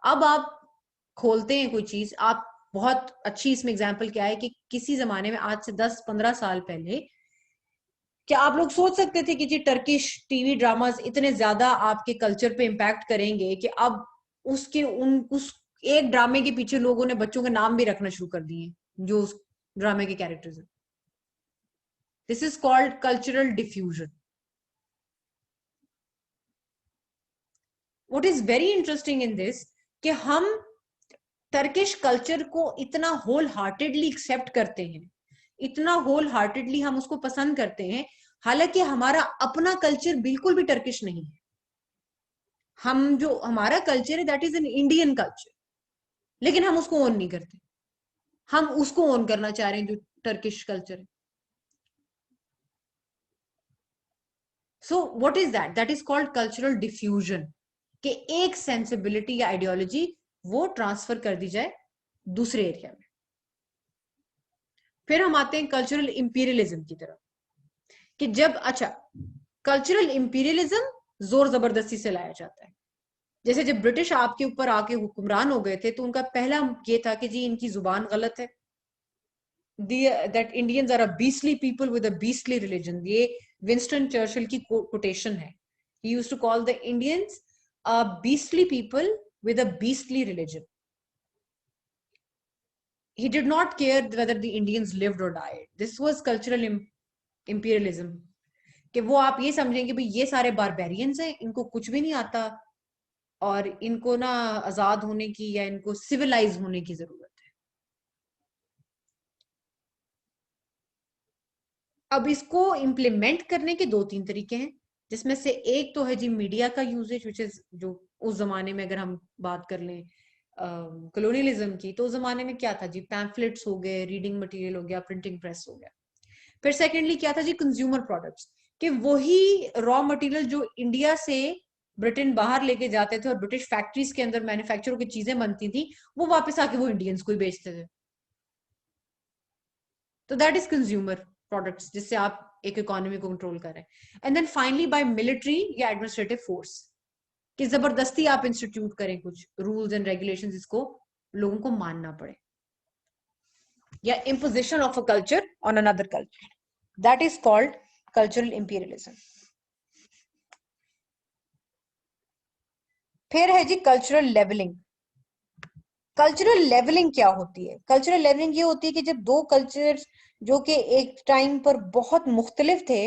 B: अब आप खोलते हैं कोई चीज, आप बहुत अच्छी इसमें एग्जांपल क्या है, कि किसी जमाने में आज से 10-15 साल पहले क्या आप लोग सोच सकते थे कि जी टर्किश टीवी ड्रामास इतने ज्यादा आपके कल्चर पे इम्पैक्ट करेंगे, कि अब उस एक ड्रामे के पीछे लोगों ने बच्चों के नाम भी रखना शुरू कर दिए जो उस ड्रामे के कैरेक्टर्स हैं। This is called cultural diffusion. What is very interesting in this, कि हम टर्किश कल्चर को इतना होल हार्टेडली एक्सेप्ट करते हैं, इतना होल हार्टेडली हम उसको पसंद करते हैं, हालांकि हमारा अपना कल्चर बिल्कुल भी टर्किश नहीं है। हम जो हमारा कल्चर है that is an Indian culture, लेकिन हम उसको ओन नहीं करते। हम उसको ओन करना चाह रहे हैं जो टर्किश कल्चर है। So what is that, that is called cultural diffusion, कि एक सेंसिबिलिटी या आइडियोलॉजी वो ट्रांसफर कर दी जाए दूसरे एरिया में। फिर हम आते हैं कल्चरल इंपीरियलिज्म की तरफ, कि जब अच्छा कल्चरल इंपीरियलिज्म जोर जबरदस्ती से लाया जाता है। जैसे जब ब्रिटिश आपके ऊपर आके हुक्मरान हो गए थे, तो उनका पहला ये था कि जी इनकी जुबान गलत है, that Indians are a beastly people with a beastly religion. ये विंस्टन चर्चिल की कोटेशन है। He used to call the Indians a beastly people with a beastly religion. He did not care whether the Indians lived or died. This was cultural imperialism. कि वो आप ये समझें कि भाई ये सारे बारबेरियंस हैं, इनको कुछ भी नहीं आता, और इनको ना आजाद होने की या इनको सिविलाइज होने की जरूरत है। अब इसको इम्प्लीमेंट करने के 2-3 तरीके हैं, जिसमें से एक तो है जी मीडिया का यूजेज, विच इज जो उस जमाने में अगर हम बात कर लें कॉलोनियलिज्म की, तो उस जमाने में क्या था जी, पैम्फलेट्स हो गए, रीडिंग मटेरियल हो गया, प्रिंटिंग प्रेस हो गया। फिर सेकेंडली क्या था जी, कंज्यूमर प्रोडक्ट्स, कि वही रॉ मटेरियल जो इंडिया से ब्रिटेन बाहर लेके जाते थे और ब्रिटिश फैक्ट्रीज के अंदर मैन्युफैक्चर की चीजें बनती थी, वो वापस आके वो इंडियंस को ही बेचते थे। तो दैट इज कंज्यूमर प्रोडक्ट्स, जिससे आप एक इकोनॉमी को कंट्रोल कर रहे हैं। And then finally by military या एडमिनिस्ट्रेटिव फोर्स, कि जबरदस्ती आप इंस्टीट्यूट करें कुछ रूल्स एंड रेगुलेशन जिसको लोगों को मानना पड़े, या imposition of a culture on another culture. That is called cultural imperialism. फिर है जी कल्चरल लेवलिंग। कल्चरल लेवलिंग क्या होती है? कल्चरल लेवलिंग ये होती है कि जब दो कल्चर्स जो कि एक टाइम पर बहुत मुख्तलिफ थे,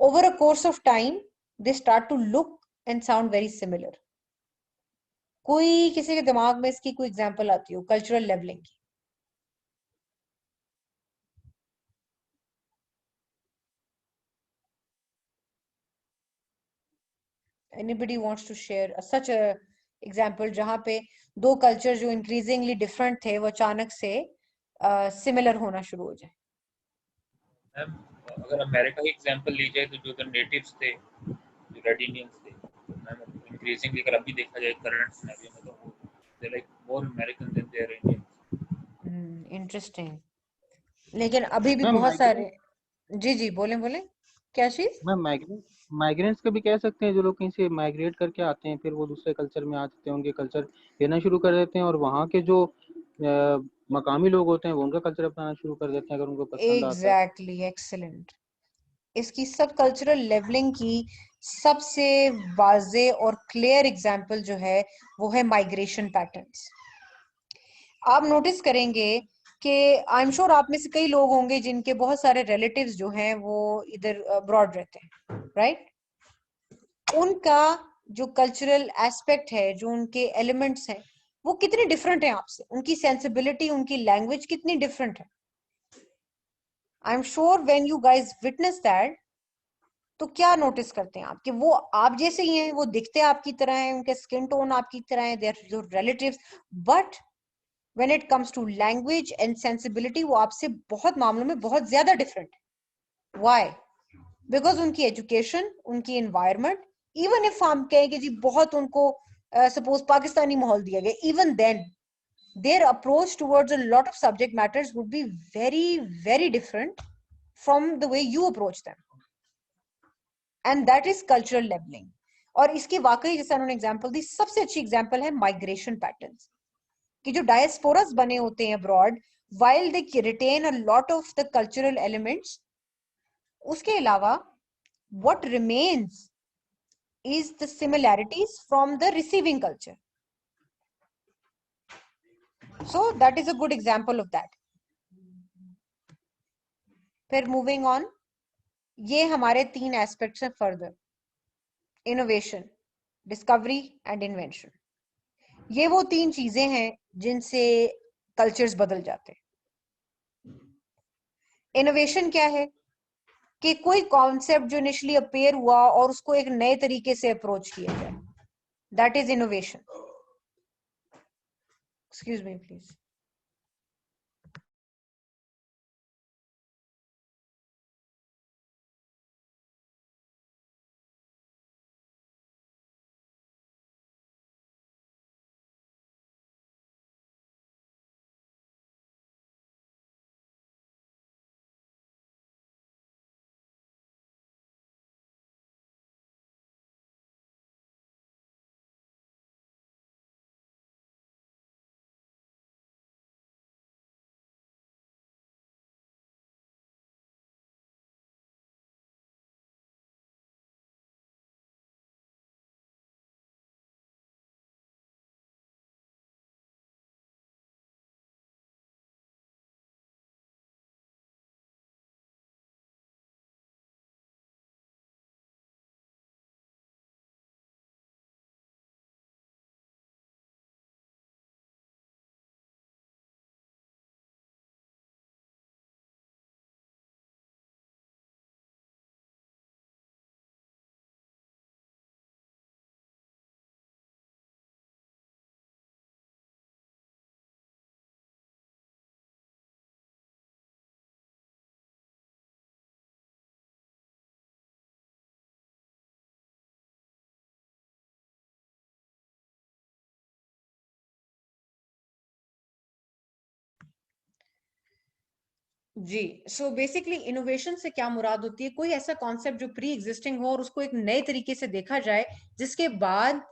B: over a course of time they start to look and sound very similar. कोई किसी के दिमाग में इसकी कोई एग्जांपल आती हो कल्चरल लेवलिंग की? Anybody wants to share such a example जहां पे दो कल्चर जो इंक्रीजिंगली डिफरेंट थे वो अचानक से सिमिलर होना शुरू हो जाए?
C: मैम अगर अमेरिका की एग्जांपल ली जाए तो जो द नेटिव्स थे, जो रेड इंडियंस थे, मैम इंक्रीजिंगली अगर अभी देखा जाए करंट सिनेरियो में, तो they like more American than they are Indians.
B: Interesting. लेकिन अभी भी
D: मैम
B: बहुत सारे, जी जी बोले बोले, क्या चीज?
D: मैम माइग्रेंट्स का भी कह सकते हैं, जो लोग कहीं से माइग्रेट करके आते हैं फिर वो दूसरे कल्चर में आ जाते हैं, उनके कल्चर लेना शुरू कर देते हैं और वहाँ के जो मकामी लोग होते हैं वो उनका कल्चर अपनाना शुरू कर देते हैं अगर उनको पसंद आता है।
B: Exactly, excellent. इसकी सब कल्चरल लेवलिंग की सबसे वाजे और क्लियर एग्जाम्पल जो है वो है माइग्रेशन पैटर्न्स। आप नोटिस करेंगे कि आई एम श्योर आप में से कई लोग होंगे जिनके बहुत सारे रिलेटिव्स जो हैं वो इधर अब्रॉड रहते हैं, राइट? उनका जो कल्चरल एस्पेक्ट है, जो उनके एलिमेंट्स हैं, वो कितने डिफरेंट हैं आपसे, उनकी सेंसिबिलिटी, उनकी लैंग्वेज कितनी डिफरेंट है। I am sure when you guys witness that, तो क्या नोटिस करते हैं आप कि वो आप जैसे ही हैं, वो दिखते आपकी तरह हैं, उनके स्किन टोन आपकी तरह है, they are your relatives, but when it comes to language and sensibility वो आपसे बहुत मामलों में बहुत ज्यादा डिफरेंट है। व्हाई? बिकॉज उनकी एजुकेशन, उनकी एनवायरनमेंट, इवन इफ हम कहें कि जी बहुत उनको सपोज पाकिस्तानी माहौल दिया गया, even then their approach towards a lot of subject matters would be very very different from the way you approach them, and that is cultural leveling. और इसकी वाकई जैसे उन्होंने एग्जांपल दी, सबसे अच्छी एग्जांपल है माइग्रेशन पैटर्न्स कि जो डायस्पोरास बने होते हैं abroad, while they retain a lot of the cultural elements, उसके अलावा what remains is the similarities from the receiving culture. So that is a good example of that. फिर मूविंग ऑन, ये हमारे तीन एस्पेक्ट्स हैं further: innovation, discovery and invention. ये वो तीन चीजें हैं जिनसे कल्चर्स बदल जाते हैं। इनोवेशन क्या है? कि कोई कॉन्सेप्ट जो इनिशियली अपेयर हुआ और उसको एक नए तरीके से अप्रोच किया जाए, that is innovation. Excuse me please. जी, सो बेसिकली इनोवेशन से क्या मुराद होती है, कोई ऐसा कॉन्सेप्ट जो प्री एग्जिस्टिंग हो और उसको एक नए तरीके से देखा जाए जिसके बाद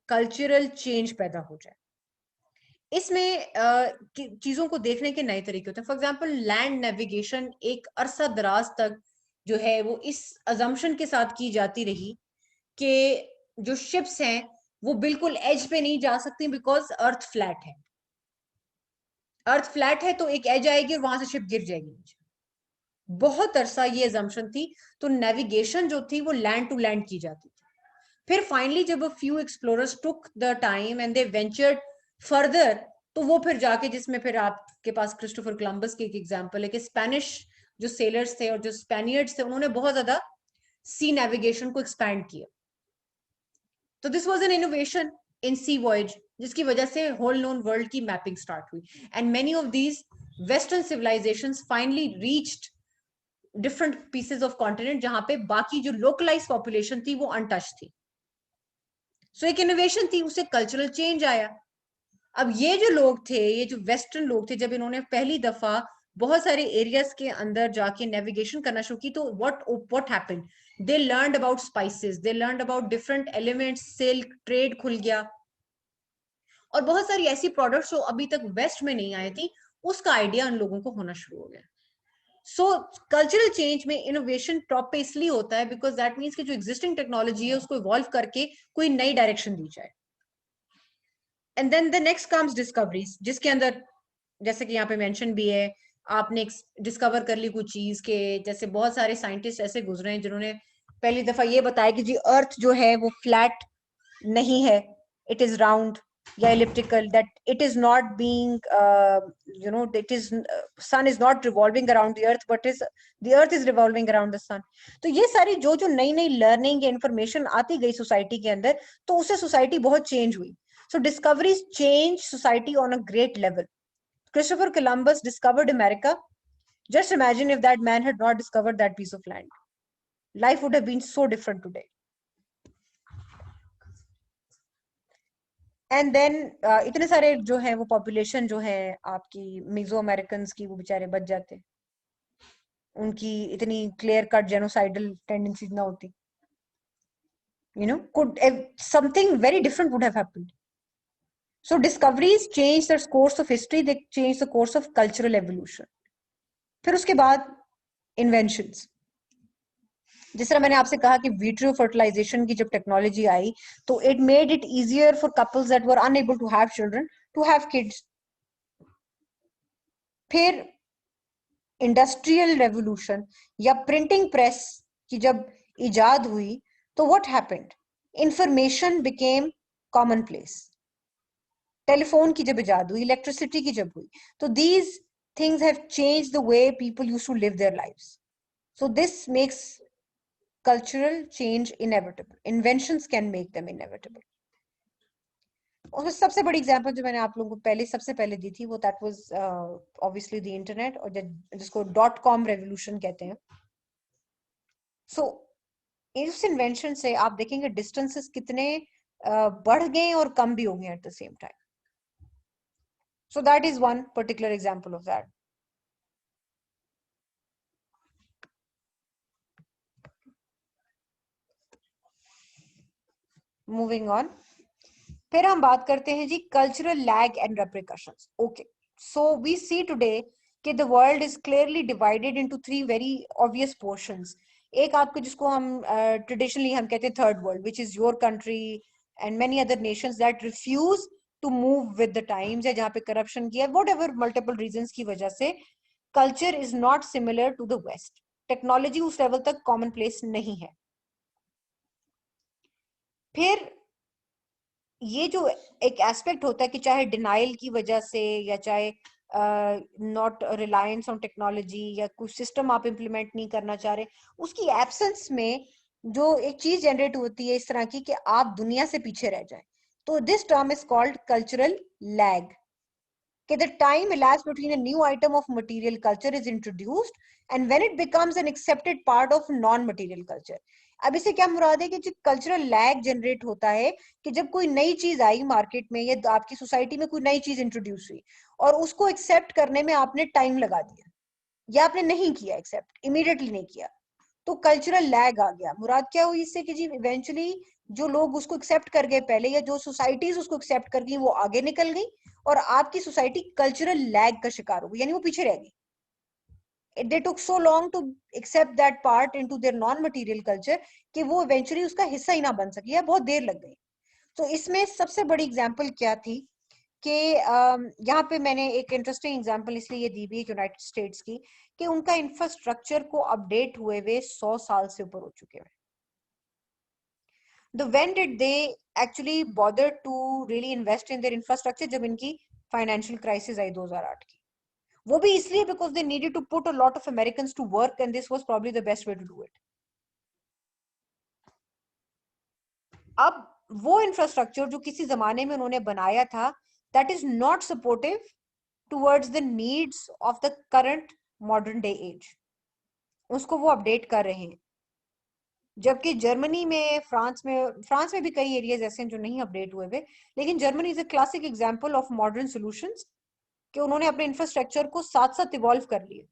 B: कल्चरल चेंज पैदा हो जाए। इसमें चीजों को देखने के नए तरीके होते हैं। फॉर एग्जांपल लैंड नेविगेशन एक अरसा दराज तक जो है वो इस अजम्पशन के साथ की जाती रही कि जो शिप्स हैं वो बिल्कुल एज पे नहीं जा सकती बिकॉज अर्थ फ्लैट है। अर्थ फ्लैट है तो एक एज आएगी और वहां से शिप गिर जाएगी नीचे। बहुत अरसा ये अजम्पशन थी, तो नेविगेशन जो थी वो लैंड टू लैंड की जाती थी। फिर फाइनली जब few explorers took the time and they ventured further, तो वो फिर जाके जिसमें फिर आपके पास क्रिस्टोफर कोलंबस की एक एग्जांपल है कि स्पेनिश जो सेलर्स थे और जो स्पेनियर्ड्स थे उन्होंने बहुत ज्यादा सी नेविगेशन को एक्सपैंड किया। तो this was an innovation in sea voyages जिसकी वजह से होल नोन वर्ल्ड की मैपिंग स्टार्ट हुई and many of these western civilisations finally reached different pieces of continent जहां पे बाकी जो लोकलाइज पॉपुलेशन थी वो अनटच थी। सो एक इनोवेशन थी, उससे कल्चरल चेंज आया। अब ये जो लोग थे, ये जो वेस्टर्न लोग थे, जब इन्होंने पहली दफा बहुत सारे एरियाज के अंदर जाके नेविगेशन करना शुरू की, तो what happened, they learned about spices, they learned about different elements, silk trade खुल गया और बहुत सारी ऐसी प्रोडक्ट्स जो अभी तक वेस्ट में नहीं आई थी उसका आइडिया उन लोगों को होना शुरू हो गया। सो कल्चरल चेंज में इनोवेशन टॉप पे इसलिए होता है बिकॉज दैट मीन्स कि जो एग्जिस्टिंग टेक्नोलॉजी है उसको इवॉल्व करके कोई नई डायरेक्शन दी जाए। And then the next comes discoveries, जिसके अंदर जैसे कि यहाँ पे मेंशन भी है, आपने डिस्कवर कर ली कुछ चीज के, जैसे बहुत सारे साइंटिस्ट ऐसे गुजरे हैं जिन्होंने पहली दफा ये बताया कि जी अर्थ जो है वो फ्लैट नहीं है, इट इज राउंड या elliptical, that it is not being it is sun is not revolving around the earth but is the earth is revolving around the sun। तो ये सारी जो जो नई नई लर्निंग या इंफॉर्मेशन आती गई सोसाइटी के अंदर, तो उससे सोसाइटी बहुत चेंज हुई। So discoveries change society on a great level. Christopher Columbus discovered America. Just imagine if that man had not discovered that piece of land. Life would have been so different today. And then इतने सारे जो है वो पॉपुलेशन जो है आपकी मिजो अमेरिकन की, वो बेचारे बच जाते, उनकी इतनी क्लियर कट जेनोसाइडल टेंडेंसीज ना होती, could something very different would have happened. So discoveries change the course of history, they change the course of cultural evolution. फिर उसके बाद इन्वेंशंस, जिस तरह मैंने आपसे कहा कि विट्रियो फर्टिलाइजेशन की जब टेक्नोलॉजी आई तो it made it easier for couples that were unable to have children to have kids. फिर इंडस्ट्रियल रेवोल्यूशन या प्रिंटिंग प्रेस की जब इजाद हुई तो what happened, information became common place. Telephone की जब इजाद हुई, इलेक्ट्रिसिटी की जब हुई, तो these things have changed the way people used to live their lives. So this makes cultural change inevitable. Inventions can make them inevitable. और सबसे बड़ी एग्जांपल जो मैंने आप लोगों को सबसे पहले दी थी वो that was obviously the internet, और जिसको .com रेवोल्यूशन कहते हैं। सो इस इन्वेंशन से आप देखेंगे डिस्टेंसेस कितने बढ़ गए और कम भी हो गए at the same time. So that is one particular example of that. Moving on, फिर हम बात करते हैं जी cultural lag and repercussions. Okay, so we see today कि the world is clearly divided into three very obvious portions. एक आपको जिसको हम ट्रेडिशनली हम कहते हैं third world, which is your country and many other nations that refuse to move with the times, या जहाँ पे करप्शन की है व्हाटएवर मल्टीपल रीजंस की वजह से culture is not similar to the West. Technology उस लेवल तक कॉमन प्लेस नहीं है। फिर ये जो एक एस्पेक्ट होता है कि चाहे डिनाइल की वजह से या चाहे नॉट रिलायंस ऑन टेक्नोलॉजी या कुछ सिस्टम आप इम्प्लीमेंट नहीं करना चाह रहे, उसकी एब्सेंस में जो एक चीज जनरेट होती है इस तरह की कि आप दुनिया से पीछे रह जाए, तो this term is called cultural lag. कि the time elapsed between a new item of material culture is introduced and when it becomes an accepted part of non-material culture। अब इसे क्या मुराद है कि जो कल्चरल लैग जनरेट होता है कि जब कोई नई चीज आई मार्केट में या आपकी सोसाइटी में कोई नई चीज इंट्रोड्यूस हुई और उसको एक्सेप्ट करने में आपने टाइम लगा दिया,
E: या आपने नहीं किया एक्सेप्ट, इमीडिएटली नहीं किया, तो कल्चरल लैग आ गया। मुराद क्या हुई इससे कि जी इवेंचुअली जो लोग उसको एक्सेप्ट कर गए पहले, या जो सोसाइटीज उसको एक्सेप्ट कर गई, वो आगे निकल गई और आपकी सोसाइटी कल्चरल लैग का शिकार हो गई, यानी वो पीछे रह गई। They took so long to accept that part into their non-material culture कि वो eventually उसका हिस्सा ही ना बन सकी, या बहुत देर लग गई। तो इसमें सबसे बड़ी एग्जाम्पल क्या थी कि यहाँ पे मैंने एक इंटरेस्टिंग एग्जाम्पल इसलिए दी हुई यूनाइटेड स्टेट्स की कि उनका इंफ्रास्ट्रक्चर को अपडेट हुए हुए 100 साल से ऊपर हो चुके हैं। when did they actually bother to really invest in their infrastructure? जब इनकी फाइनेंशियल क्राइसिस आई 2008 की, वो भी इसलिए because they needed to put a lot of Americans to work and this was probably the best way to do it. अब वो इंफ्रास्ट्रक्चर जो किसी जमाने में उन्होंने बनाया था, that is not supportive towards the needs of the current modern day age, उसको वो अपडेट कर रहे हैं। जबकि जर्मनी में, फ्रांस में भी कई एरियाज ऐसे हैं जो नहीं अपडेट हुए हुए, लेकिन Germany is a classic example of modern solutions कि उन्होंने अपने इंफ्रास्ट्रक्चर को साथ साथ इवॉल्व कर लिया।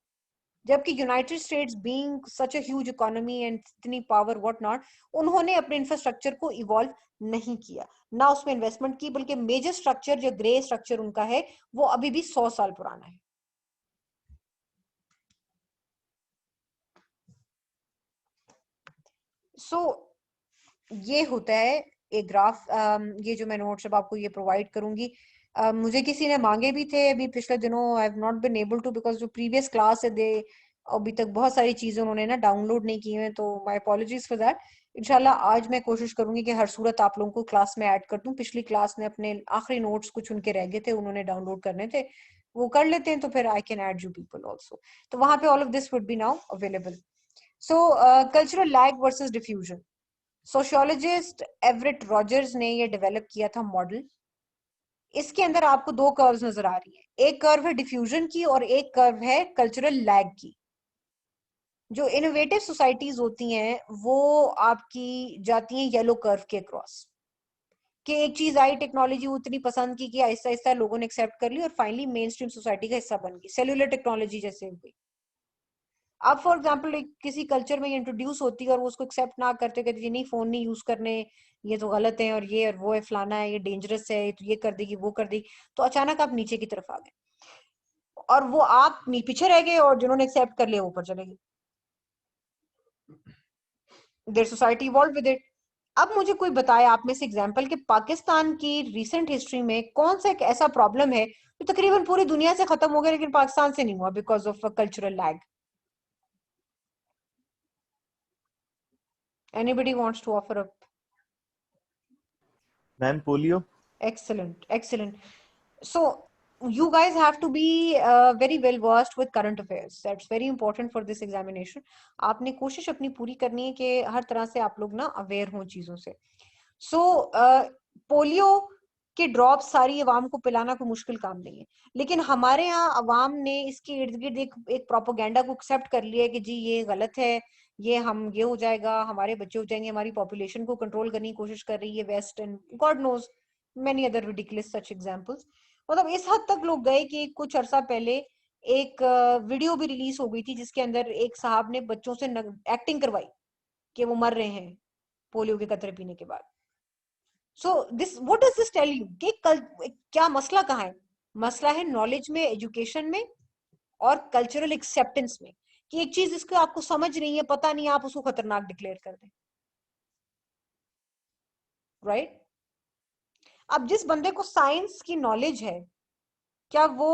E: जबकि United states being such a huge economy and इतनी पावर व्हाट नॉट, उन्होंने अपने इंफ्रास्ट्रक्चर को इवॉल्व नहीं किया, ना उसमें इन्वेस्टमेंट की, बल्कि मेजर स्ट्रक्चर जो ग्रे स्ट्रक्चर उनका है वो अभी भी 100 साल पुराना है। सो ये होता है एक ग्राफ। ये जो मैं नोट्स अब आपको ये प्रोवाइड करूंगी, मुझे किसी ने मांगे भी थे अभी पिछले दिनों, I have not been able to, because जो प्रीवियस क्लास है दे अभी तक बहुत सारी चीजें उन्होंने ना डाउनलोड नहीं की हैं, तो माय अपॉलॉजीज फॉर दैट। इंशाल्लाह आज मैं कोशिश करूंगी कि हर सूरत आप लोगों को क्लास में ऐड कर दूं। पिछली क्लास में अपने आखिरी नोट्स कुछ उनके रह गए थे, उन्होंने डाउनलोड करने थे, वो कर लेते हैं, तो फिर I can add you people also, तो वहां पे all of this would be now available. So cultural lag versus diffusion, sociologist Everett Rogers ने ये डेवलप किया था मॉडल। इसके अंदर आपको दो कर्व्स नजर आ रही है, एक कर्व है डिफ्यूजन की और एक कर्व है कल्चरल लैग की। जो इनोवेटिव सोसाइटीज होती हैं वो आपकी जाती हैं येलो कर्व के क्रॉस, कि एक चीज आई, टेक्नोलॉजी उतनी पसंद की कि आहिस्ता आहिस्ता लोगों ने एक्सेप्ट कर ली और फाइनली मेन स्ट्रीम सोसाइटी का हिस्सा बन गई, सेल्यूलर टेक्नोलॉजी जैसे हुई। अब फॉर एग्जाम्पल किसी कल्चर में इंट्रोड्यूस होती है और वो उसको एक्सेप्ट ना करते, कहते जी नहीं फोन नहीं यूज करने, ये तो गलत है, और ये और वो है, फलाना है, ये डेंजरस है, तो ये कर देगी वो कर देगी, तो अचानक आप नीचे की तरफ आ गए और वो आप पीछे रह गए और जिन्होंने एक्सेप्ट कर लिया ऊपर चले गए। Their society evolve with it. अब मुझे कोई बताए आप में से एग्जाम्पल कि पाकिस्तान की रिसेंट हिस्ट्री में कौन सा एक ऐसा प्रॉब्लम है जो तकरीबन पूरी दुनिया से खत्म हो गया लेकिन पाकिस्तान से नहीं हुआ because of cultural lag. Anybody wants to offer up?
A: Ma'am polio.
E: Excellent. So you guys have to be very well versed with current affairs. That's very important for this examination. आपने कोशिश अपनी पूरी करनी है कि हर तरह से आप लोग ना अवेयर हों चीजों से। So पोलियो के ड्रॉप सारी अवाम को पिलाना कोई मुश्किल काम नहीं है, लेकिन हमारे यहाँ अवाम ने इसके इर्द गिर्द एक प्रोपोगेंडा को एक्सेप्ट कर लिया है कि जी ये गलत है, ये हो जाएगा, हमारे बच्चे हो जाएंगे, हमारी पॉपुलेशन को कंट्रोल करने की कोशिश कर रही है West and God knows many other ridiculous such examples. मतलब इस हद तक लोग गए कि कुछ अरसा पहले एक वीडियो भी रिलीज हो गई थी जिसके अंदर एक साहब ने बच्चों से एक्टिंग करवाई कि वो मर रहे हैं पोलियो के कतरे पीने के बाद। So this what does this tell you कि क्या मसला कहाँ है? मसला है नॉलेज में, एजुकेशन में और कल्चरल एक्सेप्टेंस में, कि एक चीज इसको आपको समझ नहीं है, पता नहीं, आप उसको खतरनाक डिक्लेयर कर दें, राइट? अब जिस बंदे को साइंस की नॉलेज है, क्या वो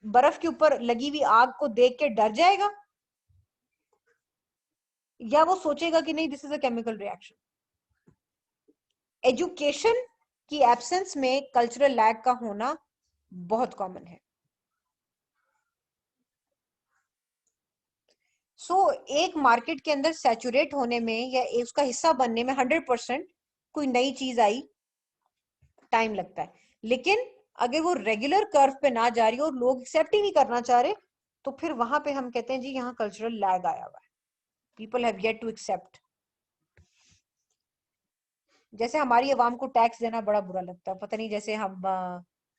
E: बर्फ के ऊपर लगी हुई आग को देख के डर जाएगा, या वो सोचेगा कि नहीं this is a chemical reaction? Education की एब्सेंस में कल्चरल लैग का होना बहुत कॉमन है। एक मार्केट के अंदर सैचुरेट होने में या उसका हिस्सा बनने में 100% कोई नई चीज आई टाइम लगता है, लेकिन अगर वो रेगुलर कर्व पे ना जा रही हो और लोग एक्सेप्ट ही नहीं करना चाह रहे, तो फिर वहां पे हम कहते हैं जी यहाँ कल्चरल लैग आया हुआ है, people have yet to accept. जैसे हमारी अवाम को टैक्स देना बड़ा बुरा लगता है, पता नहीं जैसे हम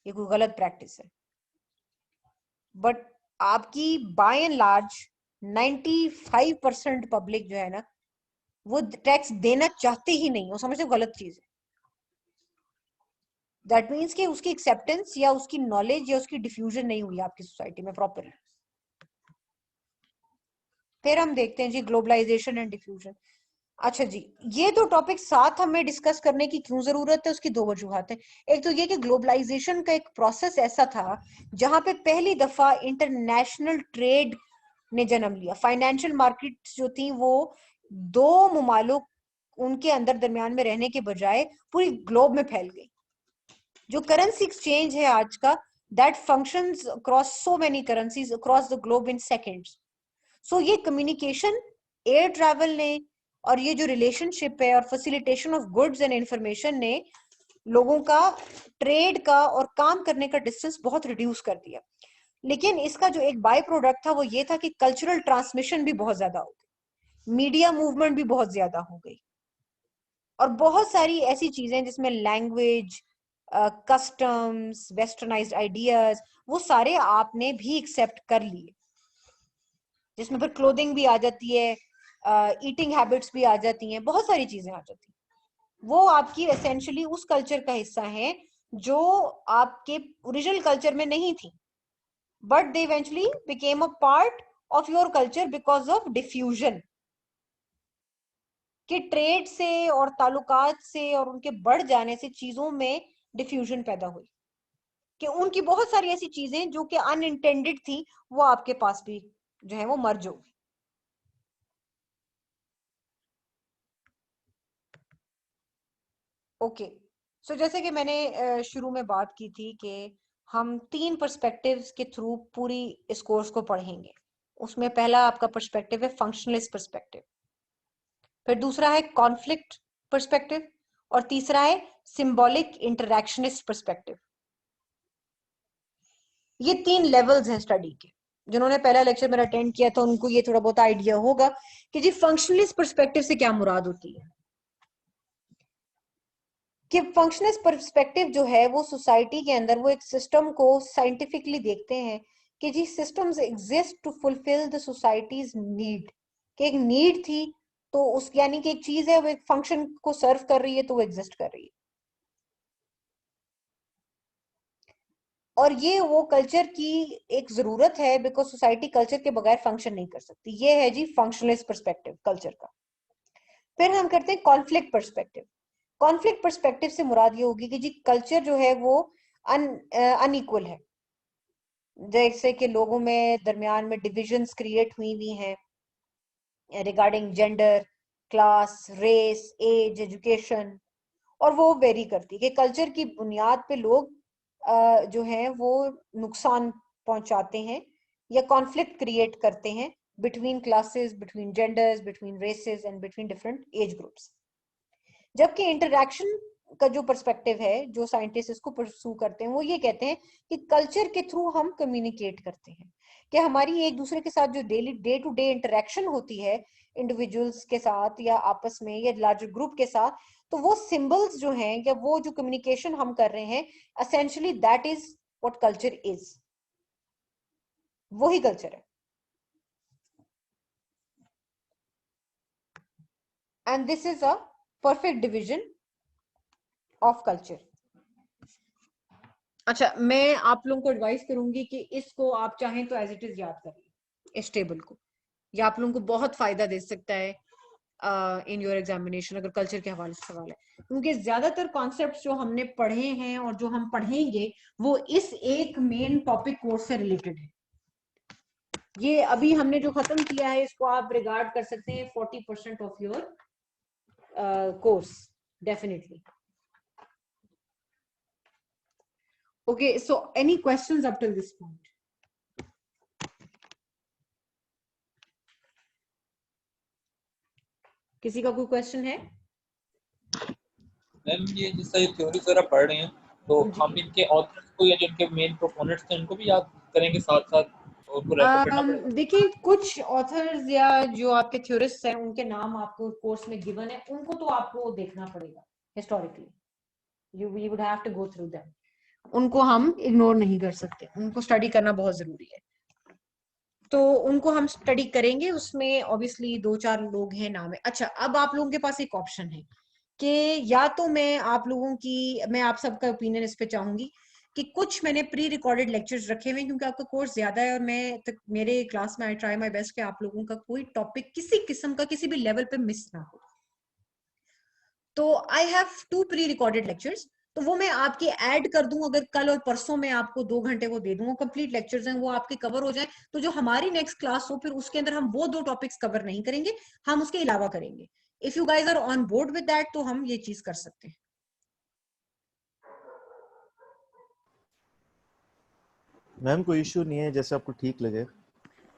E: ये कोई गलत प्रैक्टिस है, बट आपकी बाय एंड लार्ज 95% पब्लिक जो है ना वो टैक्स देना चाहते ही नहीं, वो समझते गलत चीज है। दैट मीन्स कि उसकी एक्सेप्टेंस या उसकी नॉलेज या उसकी डिफ्यूजन नहीं हुई आपकी सोसाइटी में प्रॉपरली। फिर हम देखते हैं जी ग्लोबलाइजेशन एंड डिफ्यूजन। अच्छा जी, ये दो टॉपिक साथ हमें डिस्कस करने की क्यों जरूरत है, उसकी दो वजूहत है। एक तो ये कि ग्लोबलाइजेशन का एक प्रोसेस ऐसा था जहां पे पहली दफा इंटरनेशनल ट्रेड ने जन्म लिया। फाइनेंशियल मार्केट्स जो थी वो दो मुमालिक उनके अंदर दरमियान में रहने के बजाय पूरी ग्लोब में फैल गई। जो करेंसी एक्सचेंज है आज का, that functions across so many currencies across the globe in seconds. So ये कम्युनिकेशन, एयर ट्रैवल ने और ये जो रिलेशनशिप है और facilitation of goods and information ने लोगों का ट्रेड का और काम करने का डिस्टेंस बहुत रिड्यूस कर दिया। लेकिन इसका जो एक बाय प्रोडक्ट था वो ये था कि कल्चरल ट्रांसमिशन भी बहुत ज्यादा हो गई, मीडिया मूवमेंट भी बहुत ज्यादा हो गई, और बहुत सारी ऐसी चीजें जिसमें लैंग्वेज, कस्टम्स, वेस्टर्नाइज्ड आइडियाज, वो सारे आपने भी एक्सेप्ट कर लिए, जिसमें फिर क्लोथिंग भी आ जाती है, ईटिंग हैबिट्स भी आ जाती हैं, बहुत सारी चीजें आ जाती हैं। वो आपकी एसेंशियली उस कल्चर का हिस्सा है जो आपके ओरिजिनल कल्चर में नहीं थी, but they eventually became a part of your culture because of diffusion. कि ट्रेड से और ताल्लुकात से और उनके बढ़ जाने से चीजों में डिफ्यूजन पैदा हुई, कि उनकी बहुत सारी ऐसी चीजें जो कि अनइंटेंडेड थी वो आपके पास भी जो है वो मर्ज हो गई। ओके, सो जैसे कि मैंने शुरू में बात की थी कि हम 3 पर्सपेक्टिव्स के थ्रू पूरी इस कोर्स को पढ़ेंगे। उसमें पहला आपका पर्सपेक्टिव है फंक्शनलिस्ट पर्सपेक्टिव, फिर दूसरा है कॉन्फ्लिक्ट पर्सपेक्टिव, और तीसरा है सिंबॉलिक इंटरैक्शनिस्ट पर्सपेक्टिव। ये 3 लेवल्स हैं स्टडी के। जिन्होंने पहला लेक्चर मेरा अटेंड किया था उनको ये थोड़ा बहुत आइडिया होगा कि जी फंक्शनलिस्ट पर्सपेक्टिव से क्या मुराद होती है। कि फंक्शनलिस्ट पर्सपेक्टिव जो है वो सोसाइटी के अंदर वो एक सिस्टम को साइंटिफिकली देखते हैं कि जी systems exist to fulfil the societies need, कि एक नीड थी तो उस यानी कि एक चीज है वो एक फंक्शन को सर्व कर रही है तो वो एग्जिस्ट कर रही है, और ये वो कल्चर की एक जरूरत है बिकॉज सोसाइटी कल्चर के बगैर फंक्शन नहीं कर सकती। ये है जी फंक्शनलिस्ट पर्सपेक्टिव कल्चर का। फिर हम करते हैं कॉन्फ्लिक्ट पर्सपेक्टिव। कॉन्फ्लिक्ट पर्सपेक्टिव से मुराद ये होगी कि जी कल्चर जो है वो अनइक्वल है, जैसे कि लोगों में दरमियान में डिविजन्स क्रिएट हुई हैं regarding gender, class, race, age, education, और वो वेरी करती है कि कल्चर की बुनियाद पे लोग जो हैं वो नुकसान पहुंचाते हैं या कॉन्फ्लिक्ट क्रिएट करते हैं between classes, between genders, between races and between different age groups. जबकि इंटरैक्शन का जो पर्सपेक्टिव है जो साइंटिस्ट इसको परस्यू करते हैं वो ये कहते हैं कि कल्चर के थ्रू हम कम्युनिकेट करते हैं, कि हमारी एक दूसरे के साथ जो daily day to day interaction होती है इंडिविजुअल्स के साथ या आपस में या लार्जर ग्रुप के साथ, तो वो सिंबल्स जो हैं या वो जो कम्युनिकेशन हम कर रहे हैं essentially that is what culture is, वही कल्चर है। And this is a perfect division of culture. अच्छा, मैं आप लोगों को एडवाइस करूंगी कि इसको आप चाहें तो एज इट इज याद करिए इस टेबल को, ये आप लोगों को बहुत फायदा दे सकता है इन योर एग्जामिनेशन अगर कल्चर के हवाले से सवाल है, क्योंकि ज्यादातर कॉन्सेप्ट्स जो हमने पढ़े हैं और जो हम पढ़ेंगे वो इस एक मेन टॉपिक कोर्स से रिलेटेड है। ये अभी हमने जो खत्म किया है इसको आप रिगार्ड कर सकते हैं 40% of your course definitely. Okay, so any questions up till this point? किसी का कोई क्वेश्चन है?
C: मैम ये जैसा ये थ्योरी वगैरह पढ़ रहे हैं तो
B: जी।
C: हम इनके ऑथर्स को या जिनके मेन प्रोपोनेंट्स थे उनको भी याद करेंगे साथ साथ और उनको रेफर करना पड़ेगा।
B: देखिए कुछ ऑथर्स या जो आपके थ्योरिस्ट्स हैं उनके नाम आपको कोर्स में गिवन है, उनको तो आपको देखना पड़ेगा historically, you would have to go through them, उनको हम इग्नोर नहीं कर सकते, उनको स्टडी करना बहुत जरूरी है। तो उनको हम स्टडी करेंगे, उसमें ऑब्वियसली 2-4 लोग हैं नाम है। अच्छा, अब आप लोगों के पास एक ऑप्शन है कि या तो मैं आप सबका ओपिनियन इस पे चाहूंगी कि कुछ मैंने प्री रिकॉर्डेड लेक्चर्स रखे हुए हैं, क्योंकि आपका कोर्स ज्यादा है और मेरे क्लास में आई ट्राई माय बेस्ट कि आप लोगों का कोई टॉपिक किसी किस्म का किसी भी लेवल पे मिस ना हो। तो I have 2 pre recorded lectures, तो वो मैं आपके ऐड कर दूं, अगर कल और परसों मैं आपको 2 घंटे वो दे दूंगा, कंप्लीट लेक्चर्स हैं वो आपके कवर हो जाए, तो जो हमारी नेक्स्ट क्लास हो फिर उसके अंदर हम वो 2 टॉपिक्स कवर नहीं करेंगे, हम उसके अलावा करेंगे। If you guys are on board with that तो हम ये चीज कर सकते हैं।
A: मैम कोई इशू नहीं है, जैसे आपको ठीक लगे।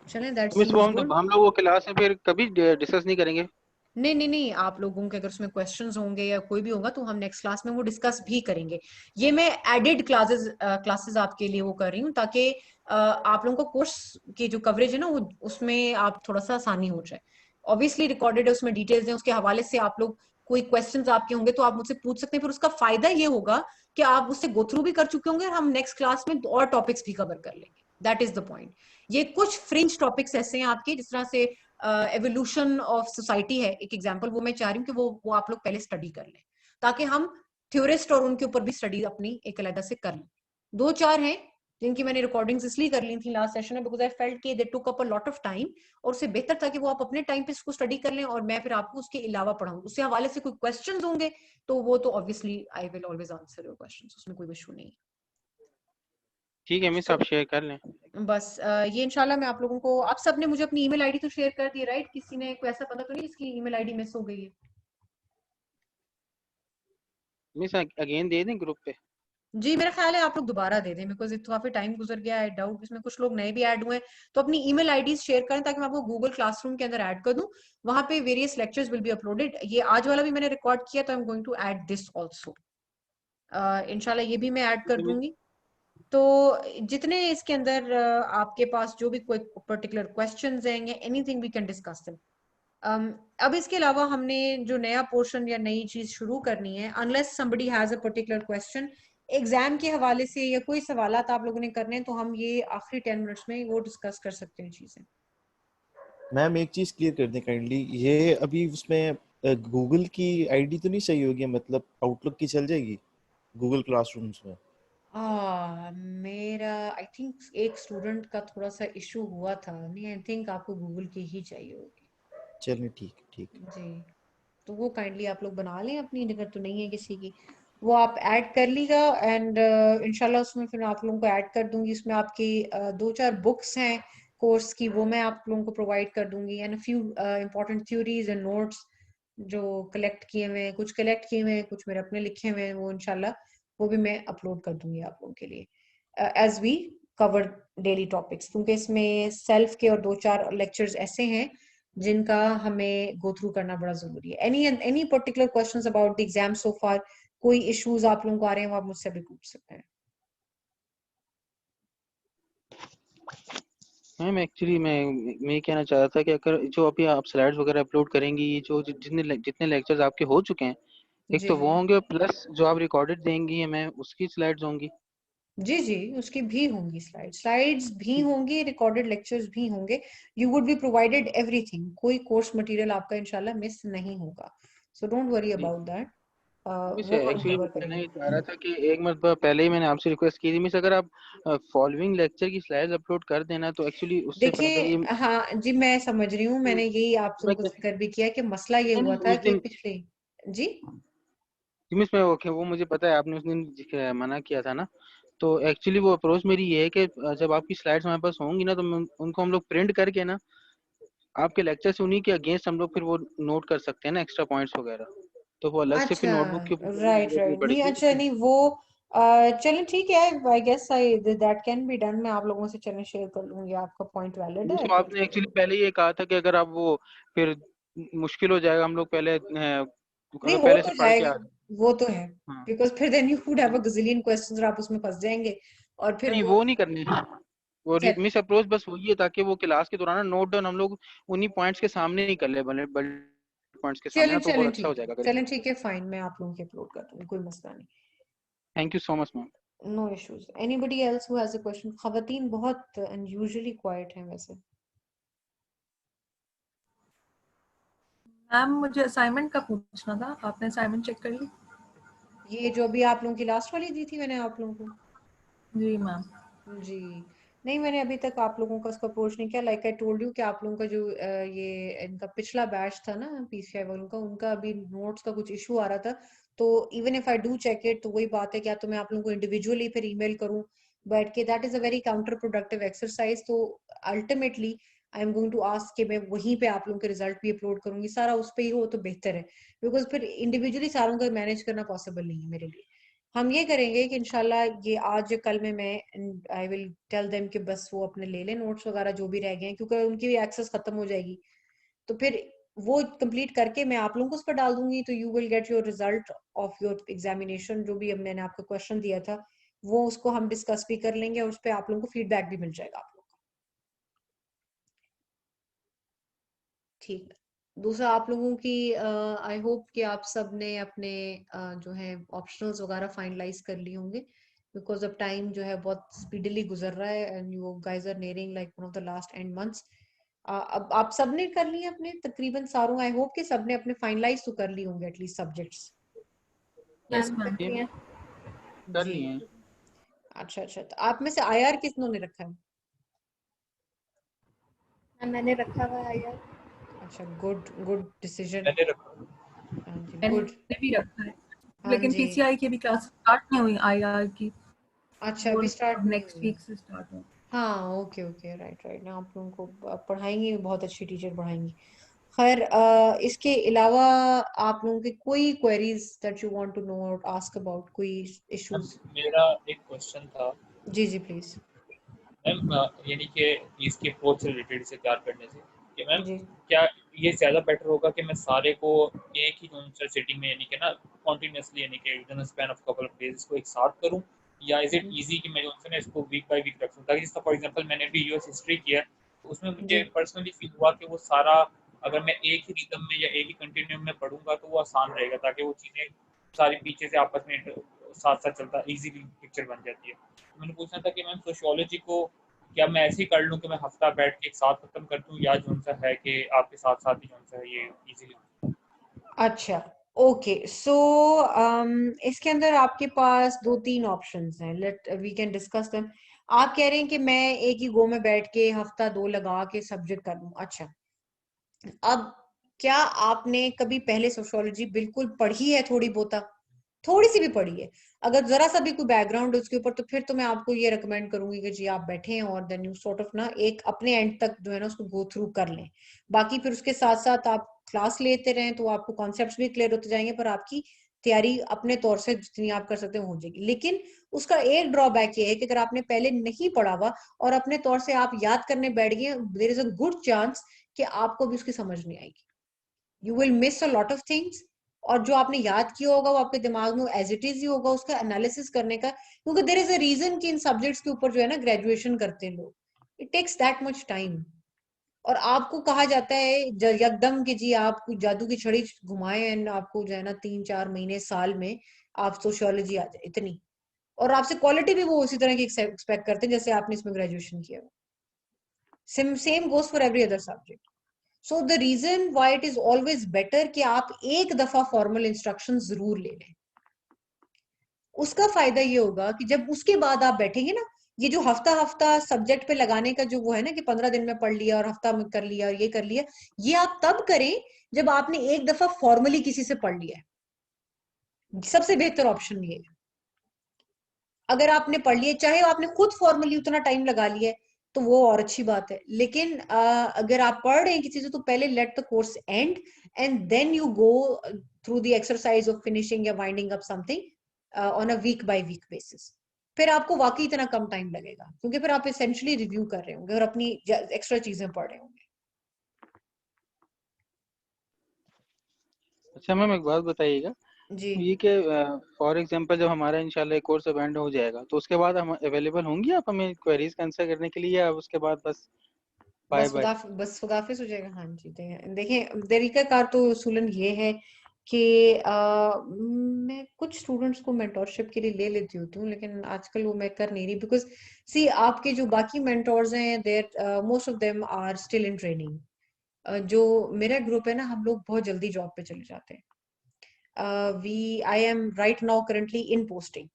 B: चलें, दैट
D: मिस वो
B: सीम्स गुड।
D: हम लोग वो क्लास में फिर कभी डिस्कस नहीं करेंगे?
B: नहीं नहीं नहीं, आप लोगों के अगर उसमें क्वेश्चंस होंगे या कोई भी होगा तो हम नेक्स्ट क्लास में वो डिस्कस भी करेंगे। ये मैं एडेड क्लासेस आपके लिए वो कर रही हूँ ताकि आप लोगों को कोर्स की जो कवरेज है ना वो उसमें आप थोड़ा सा आसानी हो जाए। ऑब्वियसली रिकॉर्डेड है, उसमें डिटेल्स हैं, उसके हवाले से आप लोग कोई क्वेश्चंस आपके होंगे तो आप मुझसे पूछ सकते हैं। फिर उसका फायदा ये होगा कि आप उससे गो थ्रू भी कर चुके होंगे और हम नेक्स्ट क्लास में और टॉपिक्स भी कवर कर लेंगे। That is the point. ये कुछ फ्रिंज टॉपिक्स ऐसे हैं आपके, जिस तरह से एवोल्यूशन ऑफ सोसाइटी है एक एग्जांपल, वो मैं चाह रही हूँ कि वो आप लोग पहले स्टडी कर लें ताकि हम थ्योरिस्ट और उनके ऊपर भी स्टडी अपनी एक अलग से कर लें। 2-4 हैं जिनकी मैंने रिकॉर्डिंग्स इसलिए कर ली थी लास्ट सेशन में बिकॉज आई फेल्ट कि they took up a lot of time, और उससे बेहतर था कि वो आप अपने टाइम पे इसको स्टडी कर लें और मैं फिर आपको उसके अलावा पढ़ाऊँ। उससे हवाले से कोई क्वेश्चंस होंगे तो वो तो obviously I will always answer your questions, उसमें कोई इशू नहीं।
D: ठीक है मिस, आप शेयर कर लें।
B: बस ये इंशाल्लाह मैं आप लोगों को, आप सब ने मुझे अपनी ईमेल आईडी तो शेयर कर दी राइट? किसी ने कोई ऐसा पता तो नहीं इसकी ईमेल आईडी मिस हो गई है?
D: मिस अगेन दे दें ग्रुप पे?
B: जी मेरा ख्याल है आप लोग दोबारा दे दें बिकॉज काफी टाइम गुजर गया है, डाउट इसमें कुछ लोग नए भी ऐड हुए हैं। तो अपनी ईमेल आईडीज शेयर करें ताकि मैं आपको गूगल क्लासरूम के अंदर ऐड कर दूं, वहां पे various lectures will be uploaded. ये आज वाला भी मैंने रिकॉर्ड किया तो I am going to add this also, इंशाल्लाह ये भी मैं ऐड कर दूंगी। तो जितने इसके अंदर आपके पास जो भी कोई पर्टिकुलर क्वेश्चंस हैं या anything we can discuss them. अब इसके अलावा हमने जो नया पोर्शन या नई चीज शुरू करनी है, unless somebody has a particular question exam के हवाले से या कोई सवालात आप लोगों ने करने हैं, तो हम ये आखिरी 10 मिनट्स में वो डिस्कस कर सकते हैं चीजें।
A: मैम एक चीज क्लियर कर दें काइंडली, ये अभी उसमें गूगल की आईडी तो नहीं सही होगी, मतलब आउटलुक की चल जाएगी गूगल क्लासरूम्स में?
B: मेरा आई थिंक एक स्टूडेंट का थोड़ा सा इशू हुआ था, नहीं आई थिंक आपको गूगल की ही चाहिए होगी।
A: चलिए ठीक ठीक।
B: जी, तो वो काइंडली आप लोग बना लें अपनी, अगर तो नहीं है किसी की वो आप ऐड कर लीजिएगा। एंड इंशाल्लाह उसमें फिर आप लोगों को ऐड कर दूंगी। उसमें आपकी 2-4 बुक्स हैं कोर्स की, वो मैं आप लोगों को प्रोवाइड कर दूंगी, and few important theories and notes जो कलेक्ट किए हुए हैं, कुछ कलेक्ट किए हुए हैं, कुछ मेरे अपने लिखे हुए हैं, वो इंशाल्लाह वो भी मैं अपलोड कर दूंगी आप लोगों के लिए as we cover daily topics, क्योंकि इसमें सेल्फ के और 2-4 लेक्चर्स ऐसे हैं जिनका हमें गो थ्रू करना बड़ा जरूरी है। Any particular questions about the exam so far, कोई इश्यूज आप लोगों को आ रहे हैं वो आप मुझसे भी पूछ सकते हैं।
D: मैम एक्चुअली मैं कहना चाह रहा था कि अगर जो अभी आप स्लाइड्स वगैरह अपलोड करेंगी, ये जो जितने लेक्चर्स आपके हो चुके हैं, एक
B: जी
D: तो
B: जी
D: वो होंगे, प्लस जो आप रिकॉर्डेड देंगी मैं उसकी स्लाइड्स होंगी।
B: जी जी, उसकी भी होंगी स्लाइड्स भी होंगी, रिकॉर्डेड लेक्चर्स भी होंगे। You would be provided everything, कोई कोर्स मटेरियल आपका इंशाल्लाह मिस नहीं होगा, so don't worry about that.
D: Miss
B: वो हम
D: एक्चुअली
B: कवर
D: मैं
B: करेंगे।
D: ये चाह रहा था कि एक मरतबा पहले ही मैंने आपसे रिक्वेस्ट की थी मिस, अगर आप फॉलोइंग लेक्चर की स्लाइड्स अपलोड कर देना तो एक्चुअली उससे फायदा
B: देखिए
D: ये
B: हाँ जी, मैं समझ रही हूँ, मैंने यही आप
D: मैं
B: लोगों को जिक्र भी किया कि मसला ये
D: नहीं
B: हुआ
D: नहीं
B: था
D: उस
B: कि
D: दिन
B: पिछले जी
D: मिस मैं वो मुझे पता है, आपने उस दिन मना किया था ना। तो एक्चुअली वो अप्रोच मेरी ये है कि जब आपकी स्लाइड्स हमारे पास होंगी ना तो उनको हम लोग प्रिंट करके ना आपके लेक्चर से उन्हीं के अगेंस्ट हम लोग फिर वो नोट कर सकते हैं ना, एक्स्ट्रा पॉइंट्स वगैरह। तो वो अलग से फिर
B: अच्छा,
D: नोटबुक के ऊपर करने की
B: राइट
D: जरूरत नहीं
B: राइट, नहीं
D: पड़ेगी।
B: अच्छा नहीं वो चलें ठीक है, I guess I that can be done. मैं आप लोगों से चलें शेयर कर लूंगी, आपका पॉइंट वैलिड है,
D: तो
B: तो
D: आपने एक्चुअली पहले ये कहा था कि अगर आप वो फिर मुश्किल हो जाएगा, हम लोग पहले
B: नहीं
D: अगर
B: हो
D: पहले से
B: तो
D: पढ़ के
B: जाएगा,
D: आ रहे
B: वो तो है,
D: हाँ।
B: बिकॉज फिर then you would have a gazillion questions और आप उसमें फंस जाएंगे और फिर
D: नहीं
B: वो
D: वो नहीं करनी है, वो
B: चल
D: मिस अप्रोच बस वही है ताकि वो क्लास के दौरान नोट डाउन हम लोग उन्हीं पॉइंट्स के सामने ही कर ले, बड़े पॉइंट्स के सामने
B: चलें
D: ना, तो बहुत
B: चलें
D: अच्छा हो
B: ठीक है,
D: जाएगा अगर।
B: चलें ठीक है, फाइन, मैं आप लोगों की अपलोड कर दूंगी, कोई मसला नहीं।
D: Thank you so much ma'am.
B: No issues. Anybody else who has a question? खवातीन बहुत अनयूजुअली क्वाइट हैं वैसे।
F: मैम मुझे असाइनमेंट का पूछना था, आपने असाइनमेंट चेक कर ली?
E: ये जो अभी आप लोगों की लास्ट वाली दी थी मैंने आप लोगों को।
F: जी मैम।
E: जी नहीं, मैंने अभी तक आप लोगों का उसका अप्रोच नहीं किया। लाइक आई टोल्ड यू कि आप लोगों का जो ये इनका पिछला बैच था ना पीसीआई वालों का, उनका अभी नोट्स का कुछ इशू आ रहा था। तो even if I do check it, तो वही बात है क्या तो मैं आप लोगों को इंडिविजुअली फिर ईमेल करूं बैठ के, that is a very counterproductive exercise. तो ultimately I am going to ask कि मैं वहीं पे आप लोगों के रिजल्ट भी अपलोड करूंगी, सारा उस पे ही हो तो बेहतर है, बिकॉज फिर इंडिविजुअली सारों को मैनेज करना पॉसिबल नहीं है मेरे लिए। हम ये करेंगे कि इंशाल्लाह ये आज या कल में मैं आई विल टेल देम कि बस वो अपने ले लें नोट्स वगैरह जो भी रह गए हैं, क्योंकि उनकी भी एक्सेस खत्म हो जाएगी। तो फिर वो कंप्लीट करके मैं आप लोगों को उस पर डाल दूंगी, तो you will get your result of your examination. जो भी अब मैंने आपको क्वेश्चन दिया था वो उसको हम डिस्कस भी कर लेंगे और उस पर आप लोगों को फीडबैक भी मिल जाएगा आप लोगों को। ठीक है। दूसरा आप लोगों की आई होप कि आप सब ने अपने जो है ऑप्शनल्स वगैरह फाइनलाइज कर लिए होंगे, बिकॉज अब टाइम जो है बहुत स्पीडीली गुजर रहा है and you guys are nearing like one of the last and months. अब आप सब ने कर लिए अपने तकरीबन सारों, आई होप कि सब ने अपने फाइनलाइज तो कर लिए होंगे at least subjects.
F: Yes
G: ma'am
F: ma'am.
G: कर लिया।
D: कर
E: जी
D: लिए हैं।
E: अच्छा अच्छा, तो आप में से आईआर कितनों ने रखा है?
G: मैम मैंने रखा हुआ है यार।
E: अच्छा, गुड गुड डिसीजन।
C: मैंने रखा।
E: हाँ जी गुड।
F: मैंने भी रखा है,
E: हाँ
F: लेकिन
E: जी,
F: पीसीआई की भी क्लास स्टार्ट नहीं हुई आईआर की,
E: अच्छा
F: वो
E: अभी स्टार्ट नहीं
F: नेक्स्ट
E: हुई है।
F: वीक से स्टार्ट होगी।
E: हाँ ओके ओके, राइट राइट ना, आप लोगों को पढ़ाएंगी, बहुत अच्छी टीचर पढ़ाएंगी। खैर इसके अलावा आप लोगों के कोई queries that you want to know और आस्क अबाउट, कोई इश्यूज?
C: मेरा एक क्वेश्चन था
E: जी जी प्लीज।
C: मैम, यानी कि इसके अप्रोच से रिलेटेड से तैयार करने से कि मैम
E: जी
C: क्या ये ज़्यादा बेटर होगा कि मैं सारे को एक ही सिटिंग में यानी कि ना कॉन्टिन्यूसली यानी कि with in span of couple of days इसको एक साथ करूं, या इज इट इजी कि मैं जो है ना इसको वीक बाय वीक रख सकता हूं? जिसका फॉर एग्जांपल मैंने भी यूएस हिस्ट्री किया है, तो उसमें
E: जी
C: मुझे पर्सनली फील हुआ कि वो सारा अगर मैं एक ही रिदम में या एक ही कंटिन्यूम में पढ़ूंगा तो वो आसान रहेगा, ताकि वो चीज़ें सारी पीछे से आपस में साथ साथ चलता इजीली पिक्चर बन जाती है। तो मैंने पूछना था कि मैम सोशियोलॉजी को क्या मैं ऐसे ही कर लूँ कि मैं हफ्ता बैठ के एक साथ खत्म कर दूँ, या जो सा है कि आपके साथ साथ ही जो सा है ये इजीली?
E: अच्छा ओके, सो इसके अंदर आपके पास दो तीन ऑप्शंस हैं, let we can discuss them. आप कह रहे हैं कि मैं एक ही गो में बैठ के हफ्ता दो लगा के सब्जेक्ट कर लूं। अच्छा, अब क्या आपने कभी पहले सोशियोलॉजी बिल्कुल पढ़ी है? थोड़ी बहुता, थोड़ी सी भी पढ़ी है? अगर जरा सा भी कोई बैकग्राउंड है उसके ऊपर, तो फिर तो मैं आपको ये रिकमेंड करूंगी कि जी आप बैठे हैं और देन यू सॉर्ट ऑफ ना एक अपने एंड तक जो है ना उसको गो थ्रू कर लें। बाकी फिर उसके साथ साथ आप क्लास लेते रहें तो आपको कॉन्सेप्ट्स भी क्लियर होते जाएंगे, पर आपकी तैयारी अपने तौर से जितनी आप कर सकते हैं हो जाएगी। लेकिन उसका एक ड्रॉबैक ये है कि अगर आपने पहले नहीं पढ़ा हुआ और अपने तौर से आप याद करने बैठ गए, there is a good chance कि आपको भी उसकी समझ नहीं आएगी। You will miss a lot of things, और जो आपने याद किया होगा वो आपके दिमाग में एज इट इज ही होगा, उसका एनालिसिस करने का, क्योंकि देयर इज अ रीजन कि इन सब्जेक्ट्स के ऊपर जो है ना ग्रेजुएशन करते हैं लोग, it takes that much time. और आपको कहा जाता है एकदम कि जी आप कोई जादू की छड़ी घुमाए एंड आपको जो है ना 3-4 महीने साल में आप सोशियोलॉजी आ जाए इतनी, और आपसे क्वालिटी भी वो उसी तरह की एक्सपेक्ट करते हैं जैसे आपने इसमें ग्रेजुएशन किया। Same goes for every other subject. So the reason why it is always better कि आप एक दफा फॉर्मल इंस्ट्रक्शन जरूर ले लें। उसका फायदा ये होगा कि जब उसके बाद आप बैठेंगे ना, ये जो हफ्ता हफ्ता सब्जेक्ट पे लगाने का जो वो है ना कि 15 दिन में पढ़ लिया और हफ्ता में कर लिया और ये कर लिया, ये आप तब करें जब आपने एक दफा फॉर्मली किसी से पढ़ लिया है। सबसे बेहतर ऑप्शन ये है। अगर आपने पढ़ लिया, चाहे आपने खुद फॉर्मली उतना टाइम लगा लिया है, तो वो और अच्छी बात है। लेकिन अगर आप पढ़ रहे हैं किसी से, तो पहले let the course end and then you go through the exercise of finishing या winding up something on a week by week basis. फिर आपको वाकई इतना कम टाइम लगेगा, क्योंकि फिर आप एसेंशियली रिव्यू कर रहे होंगे और अपनी एक्स्ट्रा चीजें पढ़ रहे होंगे।
D: अच्छा मैम एक बात बताइएगा,
E: जी
D: ये कि फॉर एग्जांपल जब हमारा इंशाल्लाह कोर्स अब एंड हो जाएगा तो उसके बाद हम अवेलेबल होंगी आप हमें क्वेरीज का आंसर करने के लिए, या उसके बाद बस बाय बाय?
E: बस खुदाफिज हो जाएगा। हाँ जी, देखिए तरीकाकार तो उसूलन ये है कि मैं कुछ स्टूडेंट्स को मेंटोरशिप के लिए ले लेती होती हूँ, लेकिन आजकल वो मैं कर नहीं रही, बिकॉज सी आपके जो बाकी मेंटोर्स हैं there most of them are still in training. जो मेरा ग्रुप है ना, हम लोग बहुत जल्दी जॉब पे चले जाते हैं. I M right now currently in posting,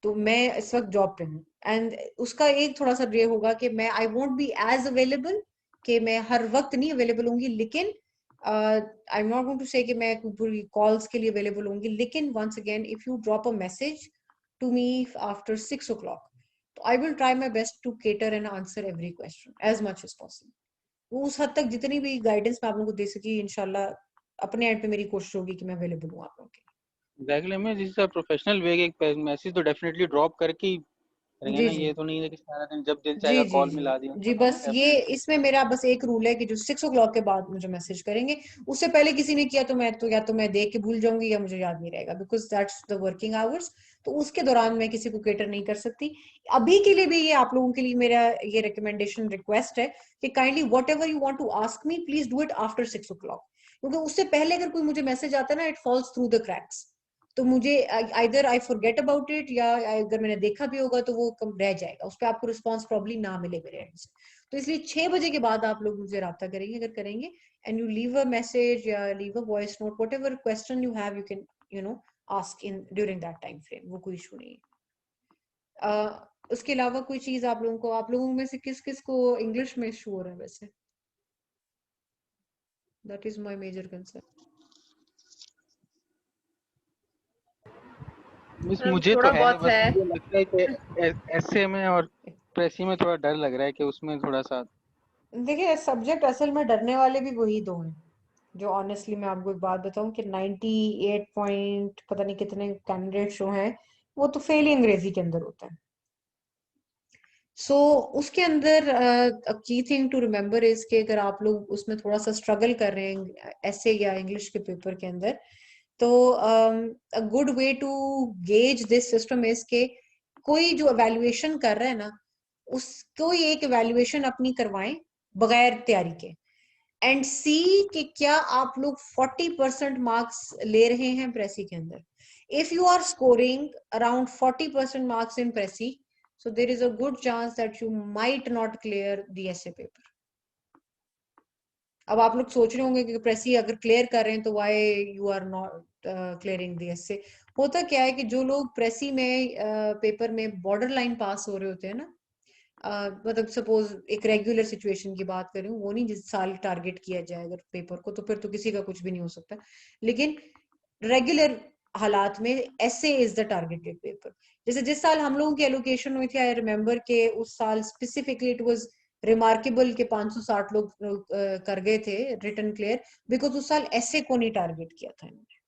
E: तो मैं इस वक्त जॉब पे हूँ. एंड उसका एक थोड़ा सा ये होगा कि मैं I won't be as available, कि मैं हर वक्त नहीं अवेलेबल होंगी, लेकिन I am not going to say कि मैं पूरी कॉल्स के लिए अवेलेबल होंगी. लेकिन once again if you drop a message to me after 6 o'clock, तो I will try my best to cater and answer every question as much as possible. वो उस हद तक जितनी भी गाइडेंस मैं आप लोगों को दे सकी, इंशाल्लाह अपने एंड पे मेरी कोशिश होगी कि मैं अवेलेबल हूँ आप लोगों के लिए.
D: एग्जैक्टली मैं जिस प्रोफेशनल वे एक मैसेज तो डेफिनेटली ड्रॉप करके ही करेंगे
E: जी
D: ना.
E: जी
D: ये तो नहीं है कि सारा दिन जब दिल
E: जी
D: चाहेगा
E: जी
D: कॉल
E: जी
D: मिला दिया.
E: जी,
D: तो
E: बस ये
D: डेफिनेटली
E: इसमें मेरा बस एक रूल है कि जो 6 o'clock के बाद मुझे मैसेज करेंगे, उससे पहले किसी ने किया तो मैं तो या तो मैं देख के भूल जाऊंगी या मुझे याद नहीं रहेगा, because that's the working hours. तो उसके दौरान मैं किसी को केटर नहीं कर सकती. अभी के लिए भी ये आप लोगों के लिए मेरा ये रिकमेंडेशन रिक्वेस्ट है कि kindly whatever you want to ask me, please do it after 6 o'clock, क्योंकि उससे पहले अगर कोई मुझे मैसेज आता है ना, it falls through the cracks. तो मुझे either I forget about it, या अगर मैंने देखा भी होगा तो वो कम रह जाएगा, उस पर आपको रिस्पॉन्स प्रॉब्ली ना मिले मेरे एंड से. तो इसलिए 6 बजे के बाद आप लोग मुझे राब्ता करेंगे अगर करेंगे, and you leave a message या leave a voice note, whatever question you have, you can ask in during that time frame, वो कोई इशू नहीं है. उसके अलावा कोई चीज आप लोगों में से किस किस को इंग्लिश में इशू हो रहा है वैसे? That is my major concern.
D: Miss मुझे तो
F: थोड़ा
D: है,
F: बहुत
D: बस
F: है.
D: मुझे लगता है कि ऐसे में और प्रेसी में थोड़ा डर लग रहा है कि उसमें थोड़ा सा.
E: देखिए, सब्जेक्ट असल में डरने वाले भी वही दो हैं, जो ऑनेस्टली मैं आपको एक बात बताऊं कि 98 पॉइंट पता नहीं कितने कैंडिडेट जो हैं, वो तो फेल ही अंग्रेजी के अंदर होता है. सो उसके अंदर key thing to remember is कि अगर आप लोग उसमें थोड़ा सा स्ट्रगल कर रहे हैं ऐसे या इंग्लिश के पेपर के अंदर, तो a good way to gauge this system is के कोई जो एवेल्युएशन कर रहा है ना, उसको ही एक एवेल्युएशन अपनी करवाएं बगैर तैयारी के, एंड सी कि क्या आप लोग 40% मार्क्स ले रहे हैं प्रेसी के अंदर. If you are scoring around 40% marks in precis, so there is a good chance that you might not clear the essay paper. अब आप लोग सोच रहे होंगे कि प्रेसी अगर क्लियर कर रहे हैं तो why you are not clearing the essay. होता क्या है कि जो लोग प्रेसी में पेपर में बॉर्डर लाइन पास हो रहे होते हैं ना, मतलब सपोज एक रेगुलर सिचुएशन की बात करें, वो नहीं जिस साल टारगेट किया जाए अगर पेपर को, तो फिर तो किसी का कुछ भी नहीं हो सकता. लेकिन रेगुलर हालात में ऐसे इज द टारगेटेड पेपर. जैसे जिस साल हम लोगों की एलोकेशन हुई थी, आई रिमेम्बर के उस साल स्पेसिफिकली इट वाज रिमार्केबल के 560 लोग कर गए थे रिटन क्लियर, बिकॉज उस साल ऐसे को नहीं टारगेट किया था इन्होंने.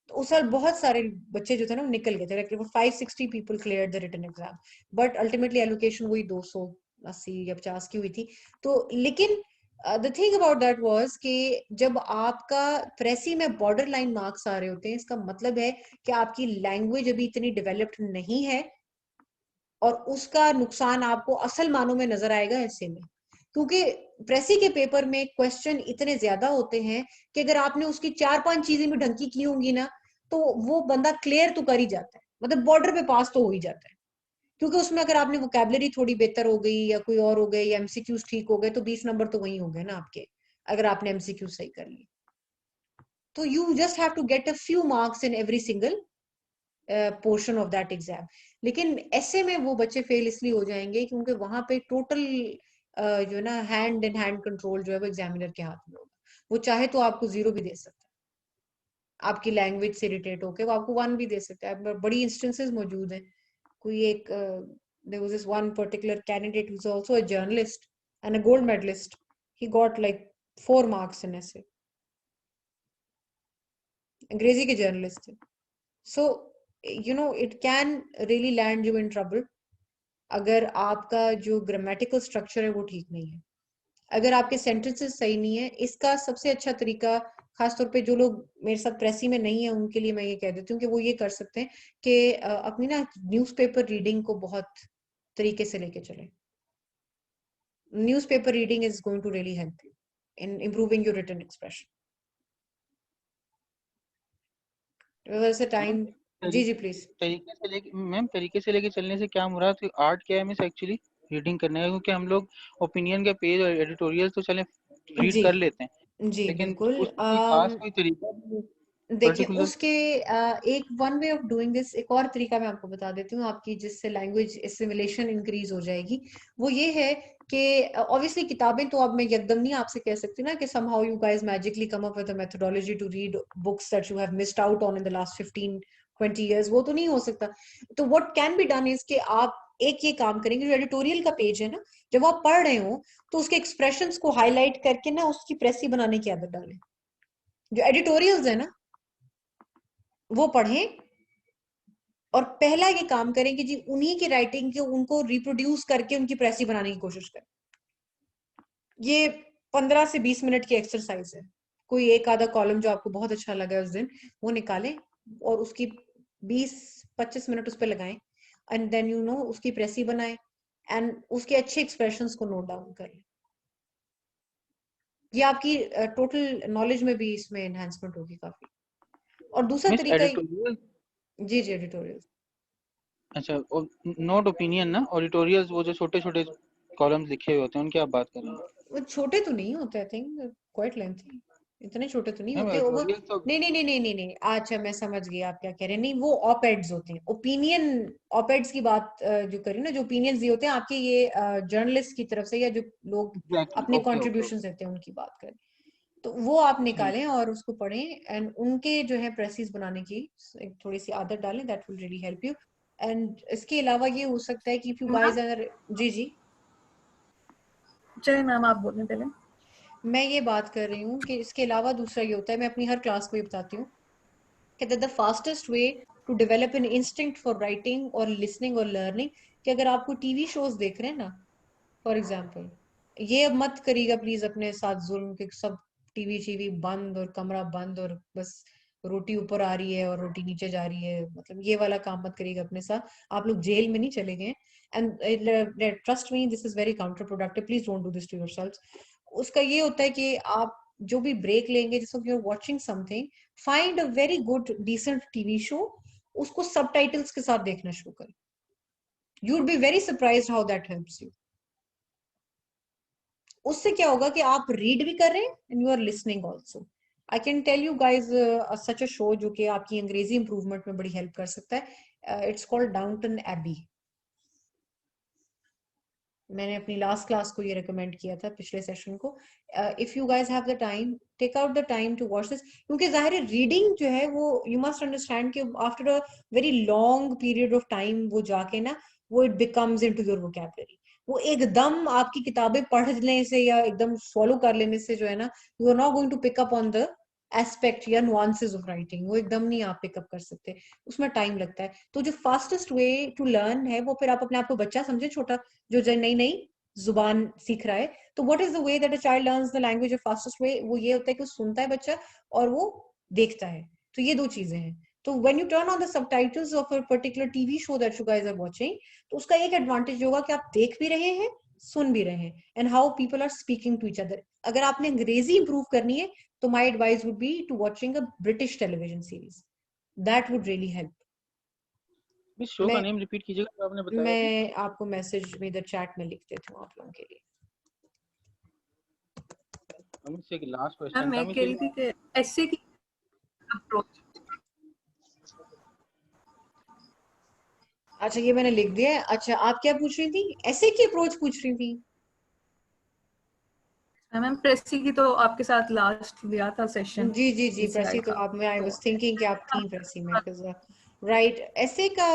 E: तो उस साल बहुत सारे बच्चे जो थे ना निकल गए थे, like 560 people clear the written exam, but ultimately allocation वही 280 या 50 की हुई थी. तो लेकिन the thing about that was कि जब आपका प्रेसी में बॉर्डर लाइन मार्क्स आ रहे होते हैं, इसका मतलब है कि आपकी लैंग्वेज अभी इतनी डेवलप्ड नहीं है, और उसका नुकसान आपको असल मानों में नजर आएगा ऐसे में, क्योंकि प्रेसी के पेपर में क्वेश्चन इतने ज्यादा होते हैं कि अगर आपने उसकी 4-5 चीजें भी ढंग की की होंगी ना, तो वो बंदा क्लियर तो कर ही जाता है, मतलब बॉर्डर पे पास तो हो ही जाता है. क्योंकि उसमें अगर आपने वोकैबुलरी थोड़ी बेहतर हो गई या कोई और हो गए या एमसीक्यूज ठीक हो गए, तो 20 नंबर तो वही हो गए ना आपके, अगर आपने एमसीक्यू सही कर लिए. तो you just have to get a few marks in every single portion of that exam. लेकिन ऐसे में वो बच्चे फेल इसलिए हो जाएंगे क्योंकि वहां पे टोटल जो है ना हैंड इन हैंड कंट्रोल जो है वो एग्जामिनर के हाथ में होगा. वो चाहे तो आपको 0 भी दे सकता है, आपकी लैंग्वेज से इरिटेट होके वो आपको 1 भी दे सकता है. बड़ी इंस्टेंसेस मौजूद हैं. कोई एक there was this one particular candidate who's also a journalist and a gold medalist. He got like 4 marks in essay. अंग्रेजी के जर्नलिस्ट थे. So it can really land you in trouble अगर आपका जो ग्रामेटिकल स्ट्रक्चर है वो ठीक नहीं है, अगर आपके सेंटेंसेस सही नहीं है. इसका सबसे अच्छा तरीका, खासतौर पे जो लोग मेरे साथ प्रेसी में नहीं है उनके लिए मैं ये कह देती हूँ कि वो ये कर सकते हैं कि अपनी ना न्यूज़पेपर रीडिंग को बहुत तरीके से लेके चले. Newspaper reading is going to really help you in improving your written expression. वैसे टाइम. जी जी प्लीज.
D: तरीके से लेके चलने से क्या मुराद, आर्ट क्या है मिस एक्चुअली रीडिंग करने का, क्योंकि हम लोग ओपिनियन के पेज और एडिटोरियल तो चले रीड
E: जी
D: कर लेते हैं,
E: जी
D: लेकिन
E: बिल्कुल।
D: उसका कोई खास कोई तरीका भी
E: देखिए
D: पर्टिकुलर?
E: उसके एक one way of doing this, एक और तरीका मैं आपको बता देती हूँ आपकी, जिससे लैंग्वेज एसिमिलेशन इंक्रीज हो जाएगी। वो ये है कि ऑब्वियसली किताबें तो अब मैं एकदम नहीं आपसे कह सकती ना कि somehow you guys magically come up with a methodology to read books that you have missed out on in the last 15-20 years, वो तो नहीं हो सकता। तो what can be done is कि आप एक ये काम करेंगे, जो एडिटोरियल का पेज है ना, जब आप पढ़ रहे हो तो उसके एक्सप्रेशंस को हाईलाइट करके ना उसकी प्रेसी बनाने की आदत डालें। जो एडिटोरियल्स है ना वो पढ़ें, और पहला ये काम करें कि जी उन्हीं की राइटिंग के उनको रिप्रोड्यूस करके उनकी प्रेसी बनाने की कोशिश करें। ये 15 से 20 मिनट की एक्सरसाइज है। कोई एक आधा कॉलम जो आपको बहुत अच्छा लगा उस दिन वो निकालें और उसकी 20-25 मिनट उस पर लगाएं, एंड देन यू नो उसकी प्रेसी बनाएं एंड उसके अच्छे एक्सप्रेशंस को नोट डाउन करें। ये आपकी टोटल नॉलेज में भी इसमें एनहांसमेंट होगी काफी। और दूसरा
D: मीन्स
E: तरीका,
D: एडिटोरियल?
E: जी जी एडिटोरियल।
D: अच्छा, नोट ओपिनियन ना, एडिटोरियल्स वो जो छोटे छोटे कॉलम्स लिखे हुए होते हैं उनकी आप बात कर रहे हैं?
E: वो छोटे तो नहीं होते, आई थिंक क्वाइट लेंथी, इतने छोटे तो नहीं
D: नहीं,
E: होते वो।
D: एडिटोरियल तो
E: नहीं नहीं नहीं नहीं नहीं नहीं, अच्छा मैं समझ गई आप क्या कह रहे हैं। नहीं वो ऑप एड्स होते हैं, ओपिनियन ऑप एड्स की बात जो करी ना, जो ओपिनियंस दिए होते हैं आपके ये जर्नलिस्ट की तरफ से या जो लोग
D: एग्जैक्टली,
E: अपने
D: ओके ओके
E: कॉन्ट्रीब्यूशन देते हैं उनकी बात करें, तो वो आप
D: ठीक।
E: निकालें और उसको पढ़ें एंड उनके जो है प्रेसिस बनाने की एक थोड़ी सी आदत डालें, that will really help you. And इसके अलावा ये हो सकता है कि इफ यू गाइस अगर, जी जी
F: चलिए मैम आप बोलने पहले।
E: मैं ये बात कर रही हूँ कि इसके अलावा दूसरा ये होता है, मैं अपनी हर क्लास को ये बताती हूँ कि the fastest way to develop an instinct for writing और लिसनिंग और लर्निंग, कि अगर आपको टीवी शोज देख रहे हैं ना, फॉर एग्जाम्पल, ये अब मत करिएगा प्लीज अपने साथ जुल्म के सब टीवी टीवी बंद और कमरा बंद और बस रोटी ऊपर आ रही है और रोटी नीचे जा रही है, मतलब ये वाला काम मत करिएगा अपने साथ। आप लोग जेल में नहीं चले गए, and trust me this is very counterproductive, please don't do this to yourselves. उसका ये होता है कि आप जो भी ब्रेक लेंगे, जैसे you are watching something, find a very good decent TV show, उसको सबटाइटल्स के साथ देखना शुरू करें। You would be very surprised how that helps you. उससे क्या होगा कि आप रीड भी कर रहे हैं and you are listening also. I can tell you guys such a show जो कि आपकी अंग्रेजी इंप्रूवमेंट में बड़ी हेल्प कर सकता है। It's called Downton Abbey. मैंने अपनी लास्ट क्लास को ये रिकमेंड किया था पिछले सेशन को। If you guys have the time, take out the time to watch this, क्योंकि जाहिर है रीडिंग जो है वो यू मस्ट अंडरस्टैंड कि after a very long period of time वो जाके ना वो it becomes into your vocabulary. वो एकदम आपकी किताबें पढ़ने से या एकदम फॉलो कर लेने से जो है ना, you are not going to pick up on the aspect या नुआंसेस ऑफ राइटिंग, वो एकदम नहीं आप पिकअप कर सकते, उसमें टाइम लगता है। तो जो फास्टेस्ट वे टू लर्न है वो, फिर आप अपने आप को बच्चा समझे छोटा जो नई नई जुबान सीख रहा है, तो what is the way that a child learns the language, of fastest way वो ये होता है कि वो सुनता है बच्चा और वो देखता है। तो ये दो चीजें हैं। तो when you turn on the subtitles of a particular TV show that you guys are watching, तो उसका एक एडवांटेज होगा कि आप देख भी रहे हैं, सुन भी रहे हैं, and how people are speaking to each other. अगर आपने अंग्रेजी इंप्रूव करनी है तो my advice would be to watching a British television series, that would really help.
D: इस शो का
E: मैं
D: नेम रिपीट कीजिएगा जो आपने बताया अभी।
E: मैं आपको मैसेज में इधर चैट में लिख देती हूँ आप लोगों के लिए।
D: हम इससे एक लास्ट
F: मैम
D: क्वेश्चन था,
F: मैं
D: मैं
F: कह रही थी कि ऐसे की अप्रोच।
E: अच्छा ये मैंने लिख दिया है। अच्छा आप क्या पूछ रही थी, ऐसे की अप्रोच पूछ रही थी?
F: मैम प्रेसी की तो आपके साथ लास्ट लिया था सेशन
E: जी जी जी
F: पीसीआई
E: प्रेसी तो
F: का,
E: आप में, आई
F: तो
E: वाज थिंकिंग कि आप थी प्रेसी में, राइट। ऐसे का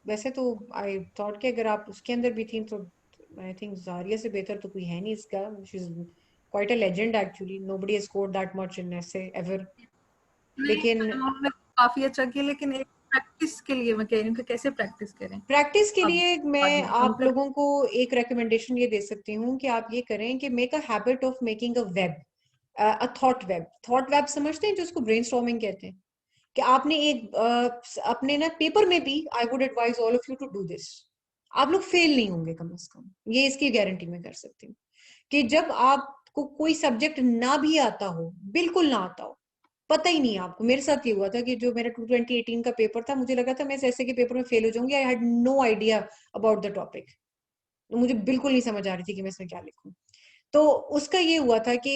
E: वैसे तो आई थॉट कि अगर आप उसके अंदर भी थी तो आई थिंक जारिया से बेहतर तो कोई है नहीं इसका, she is quite a legend actually, nobody has scored that much in ऐसे एवर।
F: नहीं
E: लेकिन
F: मैम उन्होंने काफी अच्छा किया, लेकिन एक प्रैक्टिस के लिए मैं कह रही हूँ कि कैसे प्रैक्टिस करें
E: प्रैक्टिस के
F: अब
E: लिए
F: बाद
E: मैं
F: में
E: आप
F: उनका।
E: लोगों को एक रिकमेंडेशन ये दे सकती हूँ कि आप ये करें कि make a habit of making a web, a thought web. Thought web समझते हैं, जो उसको ब्रेनस्टॉर्मिंग कहते हैं, कि आपने एक अपने ना पेपर में भी, I would advise all of you to do this. आप लोग फेल नहीं होंगे कम से कम, ये इसकी गारंटी मैं कर सकती हूँ कि जब आपको कोई सब्जेक्ट ना भी आता हो, बिल्कुल ना आता हो, पता ही नहीं आपको, मेरे साथ ये हुआ था कि जो मेरा 2018 का पेपर था, मुझे लगा था मैं ऐसे के पेपर में फेल हो जाऊंगी, I had no idea about the topic, मुझे बिल्कुल नहीं समझ आ रही थी कि मैं इसमें क्या लिखूं। तो उसका ये हुआ था कि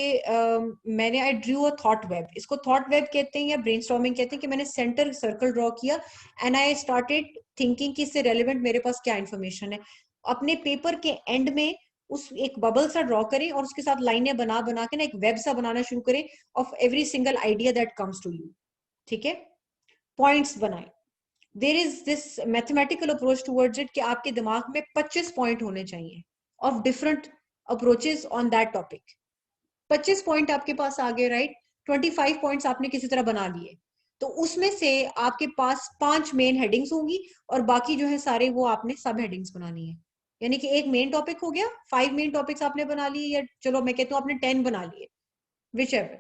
E: मैंने I drew a thought web, इसको थॉट वेब कहते हैं या ब्रेनस्टॉर्मिंग कहते हैं, कि मैंने सेंटर सर्कल ड्रॉ किया एंड आई स्टार्टेड थिंकिंग कि इससे रेलेवेंट मेरे पास क्या इन्फॉर्मेशन है। अपने पेपर के एंड में उस एक बबल सा ड्रॉ करें और उसके साथ लाइनें बना बना के ना एक वेब सा बनाना शुरू करें of every single idea that comes to you. ठीक है, पॉइंट्स बनाए। There is this mathematical approach towards it कि आपके दिमाग में 25 पॉइंट होने चाहिए of different approaches on that topic. 25 point आपके पास आ गए, राइट? 25 पॉइंट्स आपने किसी तरह बना लिए, तो उसमें से आपके पास 5 मेन हेडिंग्स होंगी और बाकी जो है सारे वो आपने सब हेडिंग्स बनानी है। यानी कि एक मेन टॉपिक हो गया, 5 मेन टॉपिक्स आपने बना लिए, या चलो मैं कहता हूँ आपने 10 बना लिए, विच एवर,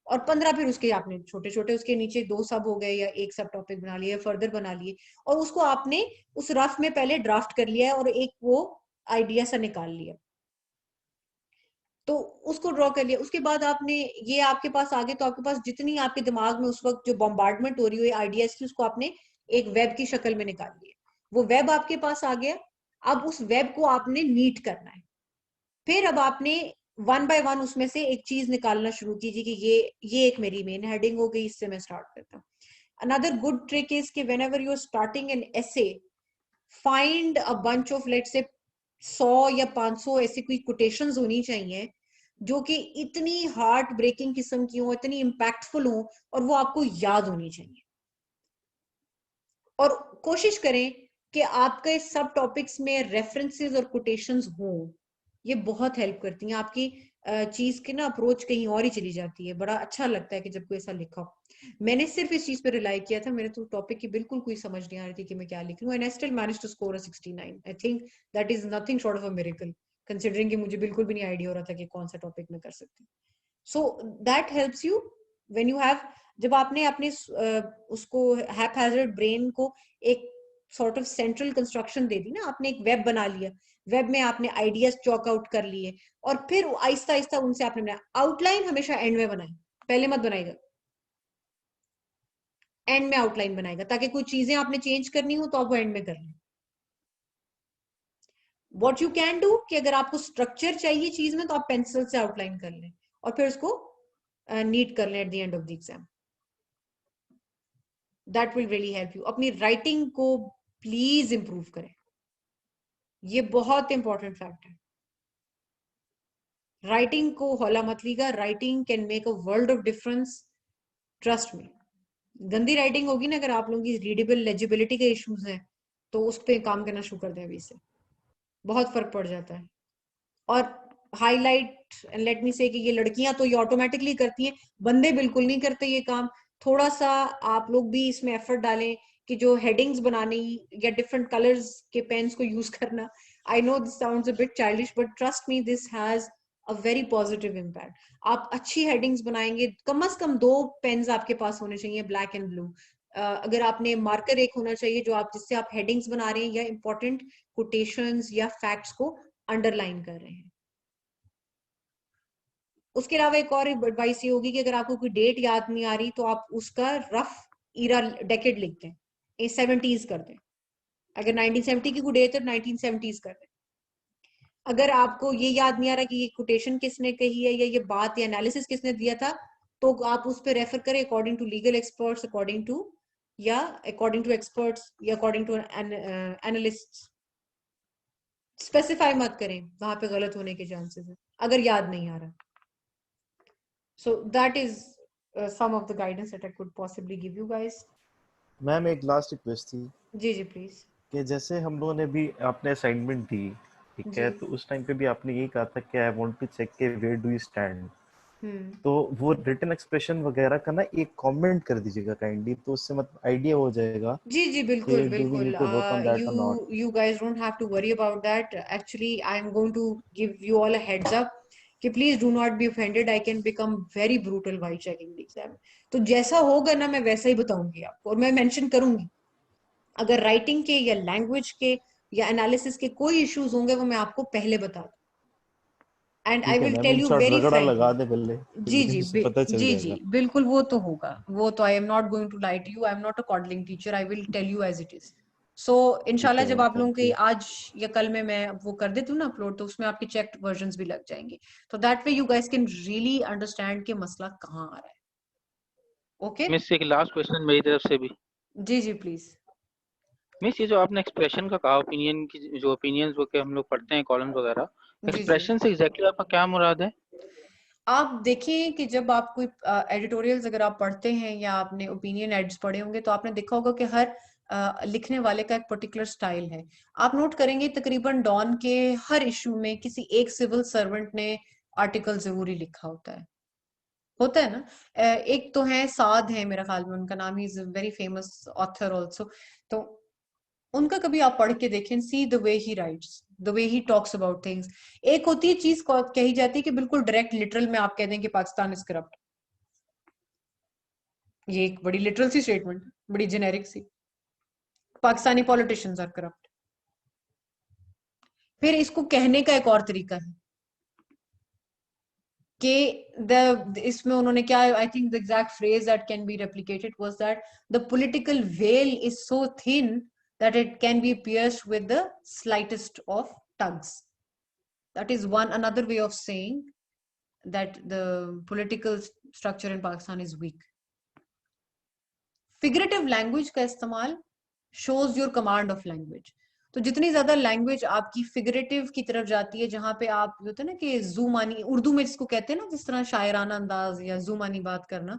E: और 15 फिर उसके आपने छोटे छोटे उसके नीचे 2 सब हो गए या एक सब टॉपिक बना लिए, फर्दर बना लिए, और उसको आपने उस रफ में पहले ड्राफ्ट कर लिया है और एक वो आइडिया सा निकाल लिया, तो उसको ड्रॉ कर लिया। उसके बाद आपने ये आपके पास आ गए, तो आपके पास जितनी आपके दिमाग में उस वक्त जो बॉम्बार्डमेंट हो रही है आइडियाज की, उसको आपने एक वेब की शक्ल में निकाल लिया। वो वेब आपके पास आ गया, अब उस वेब को आपने नीट करना है। फिर अब आपने वन बाय वन उसमें से एक चीज निकालना शुरू कीजिए कि ये एक मेरी मेन हेडिंग हो गई, इससे मैं स्टार्ट करता हूँ। अनदर गुड ट्रिक इज कि whenever you are starting an essay, find a bunch of let's say 100 या 500 ऐसी कोई कोटेशंस होनी चाहिए जो कि इतनी हार्ट ब्रेकिंग किस्म की हो, इतनी इम्पैक्टफुल हो, और वो आपको याद होनी चाहिए। और कोशिश करें कि आपके सब टॉपिक्स में रेफरेंसेस और कोटेशंस हों। ये बहुत हेल्प करती हैं, आपकी चीज की ना अप्रोच कहीं और ही चली जाती है। बड़ा अच्छा लगता है कि जब कोई ऐसा लिखा हो। मैंने सिर्फ इस चीज पे रिलाई किया था, मेरे तो टॉपिक की बिल्कुल कोई समझ नहीं आ रही थी कि मैं क्या लिख लूं, and I still manage to score a 69। I think that is nothing short of a miracle, considering कि मुझे बिल्कुल भी नहीं आइडिया हो रहा था कि कौन सा टॉपिक मैं कर सकती हूँ। So that helps you when you have, जब आपने अपने उसको हैपहैज़र्ड ब्रेन को एक सॉर्ट ऑफ सेंट्रल कंस्ट्रक्शन दे दी ना, आपने एक वेब बना लिया, वेब में आपने आइडियाज चॉक आउट कर लिए, और फिर आहिस्ता आहिस्ता उनसे आपने बनाया। आउटलाइन हमेशा एंड में बनाए, पहले मत बनाएगा, एंड में आउटलाइन बनाएगा, ताकि कोई चीजें आपने चेंज करनी हो तो आप वो एंड में कर लें। व्हाट यू कैन डू कि अगर आपको स्ट्रक्चर चाहिए चीज में, तो आप पेंसिल से आउटलाइन कर लें और फिर उसको नीट कर लें at the end of the exam. That will really help you. अपनी राइटिंग को प्लीज इंप्रूव करें, ये बहुत इंपॉर्टेंट फैक्ट है। राइटिंग को हौला मत लीजिएगा, writing can make a world of difference, trust me. गंदी राइटिंग होगी ना, अगर आप लोगों की रीडेबल लेजिबिलिटी के इश्यूज हैं, तो उस पर काम करना शुरू कर दें अभी से, बहुत फर्क पड़ जाता है। और हाईलाइट एंड लेट मी से कि ये लड़कियां तो ये ऑटोमेटिकली करती हैं, बंदे बिल्कुल नहीं करते ये काम। थोड़ा सा आप लोग भी इसमें एफर्ट डालें कि जो हेडिंग्स बनानी या डिफरेंट कलर्स के पेन्स को यूज करना। I know this sounds a bit childish, but trust me this has a very positive impact. आप अच्छी हेडिंग्स बनाएंगे, कम से कम 2 पेन्स आपके पास होने चाहिए, ब्लैक एंड ब्लू। अगर आपने मार्कर एक होना चाहिए जो आप जिससे आप हेडिंग्स बना रहे हैं या इंपॉर्टेंट कोटेशंस या फैक्ट्स को अंडरलाइन कर रहे हैं। उसके अलावा एक और एडवाइस ये होगी कि अगर आपको कोई डेट याद नहीं आ रही, तो आप उसका रफ ईरा डेकेड लिख दें, 70s कर दें। अगर 1970 की कोई डेट है तो 1970s कर दें। अगर आपको ये याद नहीं आ रहा कि ये कोटेशन किसने कही है या ये बात या एनालिसिस किसने दिया था, तो आप उस पर रेफर करें according to legal experts, according to experts या अकॉर्डिंग टू एनालिस्ट। स्पेसिफाई मत करें, वहां पे गलत होने के चांसेस है अगर याद नहीं आ रहा। So that is some of the guidance that I could possibly give you guys.
A: Ma'am एक लास्ट रिक्वेस्ट थी
E: जी जी प्लीज।
A: कि जैसे हम लोगों ने भी आपने असाइनमेंट दी, ठीक है,
E: जी।
A: तो उस टाइम पे भी आपने यही कहा था कि आई वांट टू चेक के वेयर डू यू स्टैंड,
E: हम्म।
A: तो वो रिटन एक्सप्रेशन वगैरह का ना एक कमेंट कर दीजिएगा काइंडली, तो उससे मतलब आइडिया हो जाएगा
E: जी जी
A: कि
E: बिल्कुल
A: डू वी
E: बिल्कुल।
A: Need to work on that और not.
E: You guys don't have to worry about that. Actually, I am going to give you all a heads up कि please do not be offended. I can become very brutal while checking the exam. तो जैसा होगा ना मैं वैसा ही बताऊंगी आपको, और मैं मेंशन करूंगी अगर राइटिंग के या लैंग्वेज के या एनालिसिस के कोई इश्यूज होंगे वो मैं आपको पहले बता दूं, एंड आई
A: ठीक है
E: will
A: ma'am,
E: tell
A: in
E: you
A: short
E: very
A: रगड़ा लगा
E: फ्रैंकली।
A: दे पहले,
E: जी
A: क्योंकि
E: जी
A: उससे पता चल
E: जी जी
A: जाएगा।
E: बिल्कुल, वो तो होगा, वो तो I am not going to lie to you, I am not a coddling teacher, I will tell you as it is.
B: So इंशाल्लाह
A: ठीक
B: जब
A: है,
B: आप लोगों
A: thank
B: की
A: you.
B: आज या कल में मैं वो कर देती हूँ ना अपलोड, तो उसमें आपके चेक्ड वर्जन्स भी लग जाएंगे, तो that way you guys can really understand कि मसला कहाँ आ रहा है. ओके
D: मिस एक लास्ट क्वेश्चन मेरी तरफ से भी.
B: जी जी प्लीज.
D: मिस ये जो आपने एक्सप्रेशन का कहा, ओपिनियन की जो ओपिनियंस वो के हम लोग पढ़ते हैं कॉलम वगैरह,
B: जी जी
D: एक्सप्रेशन से एग्जैक्टली आपका क्या मुराद है?
B: आप देखें कि जब आप कोई एडिटोरियल्स अगर आप पढ़ते हैं या आपने ओपिनियन एड्स पढ़े होंगे तो आपने देखा होगा कि हर लिखने वाले का एक पर्टिकुलर स्टाइल है. आप नोट करेंगे तकरीबन डॉन के हर इशू में किसी एक सिविल सर्वेंट ने आर्टिकल जरूरी लिखा होता है ना. एक तो है साद है मेरा ख्याल में उनका नाम, he is very famous author also. तो उनका कभी आप पढ़ के देखें, see the way he rights, the way he talks about things. एक होती है चीज कही जाती है कि बिल्कुल डायरेक्ट लिटरल में आप कह दें कि पाकिस्तान इज करप्ट. ये एक बड़ी लिटरल सी स्टेटमेंट, बड़ी जेनेरिक सी. Pakistani politicians are corrupt. फिर इसको कहने का एक और तरीका है कि इसमें उन्होंने क्या, I think the exact phrase that can B replicated was that the political well is so thin that it can be pierced with the slightest of tugs. That is another way of saying that the political structure in Pakistan is weak. Figurative language का इस्तेमाल shows your command of language. तो जितनी ज्यादा लैंग्वेज आपकी फिगरेटिव की तरफ जाती है, जहां पे आप होते हैं ना कि जूमानी, उर्दू में जिसको कहते हैं ना, जिस तरह शायराना अंदाज या जूमानी बात करना,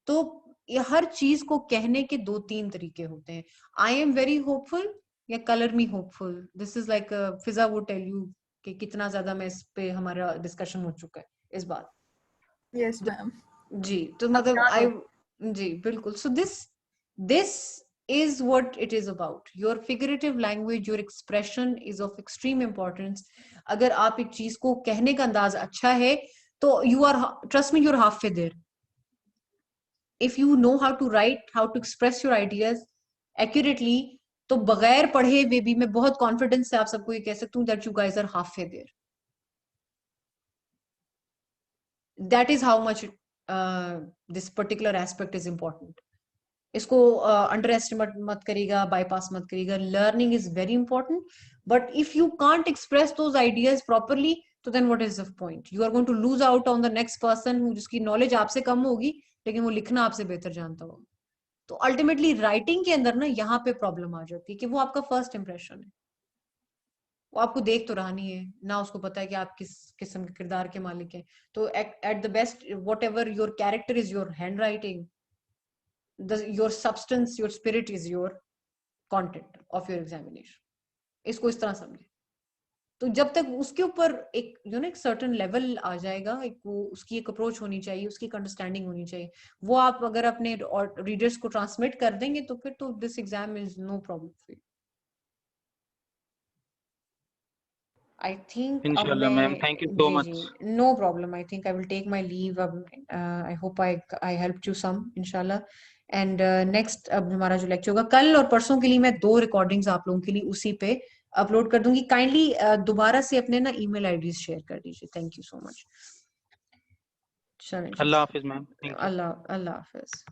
B: तो ये हर चीज को कहने के 2-3 तरीके होते हैं. आई एम वेरी होपफुल या colour me hopeful, this is like Fiza would tell you कि कितना ज्यादा मैं इस पे हमारा डिस्कशन हो चुका है इस बात.
F: Yes ma'am.
B: जी तो मतलब आई जी बिल्कुल. So this is what it is about. Your figurative language, your expression is of extreme importance. अगर आप एक चीज को कहने का अंदाज अच्छा है तो you are, trust me, you're halfway there. If you know how to write, how to express your ideas accurately, तो बगैर पढ़े हुए भी मैं बहुत कॉन्फिडेंस से आप सबको ये कह सकती हूँ that you guys are halfway there. That is how much this particular aspect is important. इसको अंडर एस्टिमेट मत करिएगा, बाईपास मत करिएगा. Learning is very important, but if you can't express those ideas properly, तो then what is the point? You are going to lose out on the next person जिसकी नॉलेज आपसे कम होगी लेकिन वो लिखना आपसे बेहतर जानता होगा. तो अल्टीमेटली राइटिंग के अंदर ना यहाँ पे प्रॉब्लम आ जाती है कि वो आपका फर्स्ट इंप्रेशन है. वो आपको देख तो रहा नहीं है ना, उसको पता है कि आप किस किस्म के किरदार के मालिक हैं. तो at the best what ever your character is your hand writing, your substance, your spirit is your content of your examination. इसको इस तरह समझे. तो जब तक उसके ऊपर एक एक सर्टेन लेवल आ जाएगा, एक वो उसकी एक अप्रोच होनी चाहिए, उसकी एक अंडरस्टैंडिंग होनी चाहिए, वो आप अगर अपने रीडर्स को ट्रांसमिट कर देंगे तो फिर तो this exam is no problem for you. I think अब
D: इंशाल्लाह मैम, थैंक यू सो
B: जी
D: मच.
B: जी no problem. I think I will take my leave. अब I hope I helped you some इंशाल्लाह. एंड नेक्स्ट अब हमारा जो लेक्चर होगा कल और परसों के लिए, मैं 2 रिकॉर्डिंग्स आप लोगों के लिए उसी पे अपलोड कर दूंगी. काइंडली दोबारा से अपने ना ईमेल आईडीज शेयर कर दीजिए. Thank you so much. चलें,
D: अल्लाह हाफिज मैम. Thank you.
B: अल्लाह हाफिज.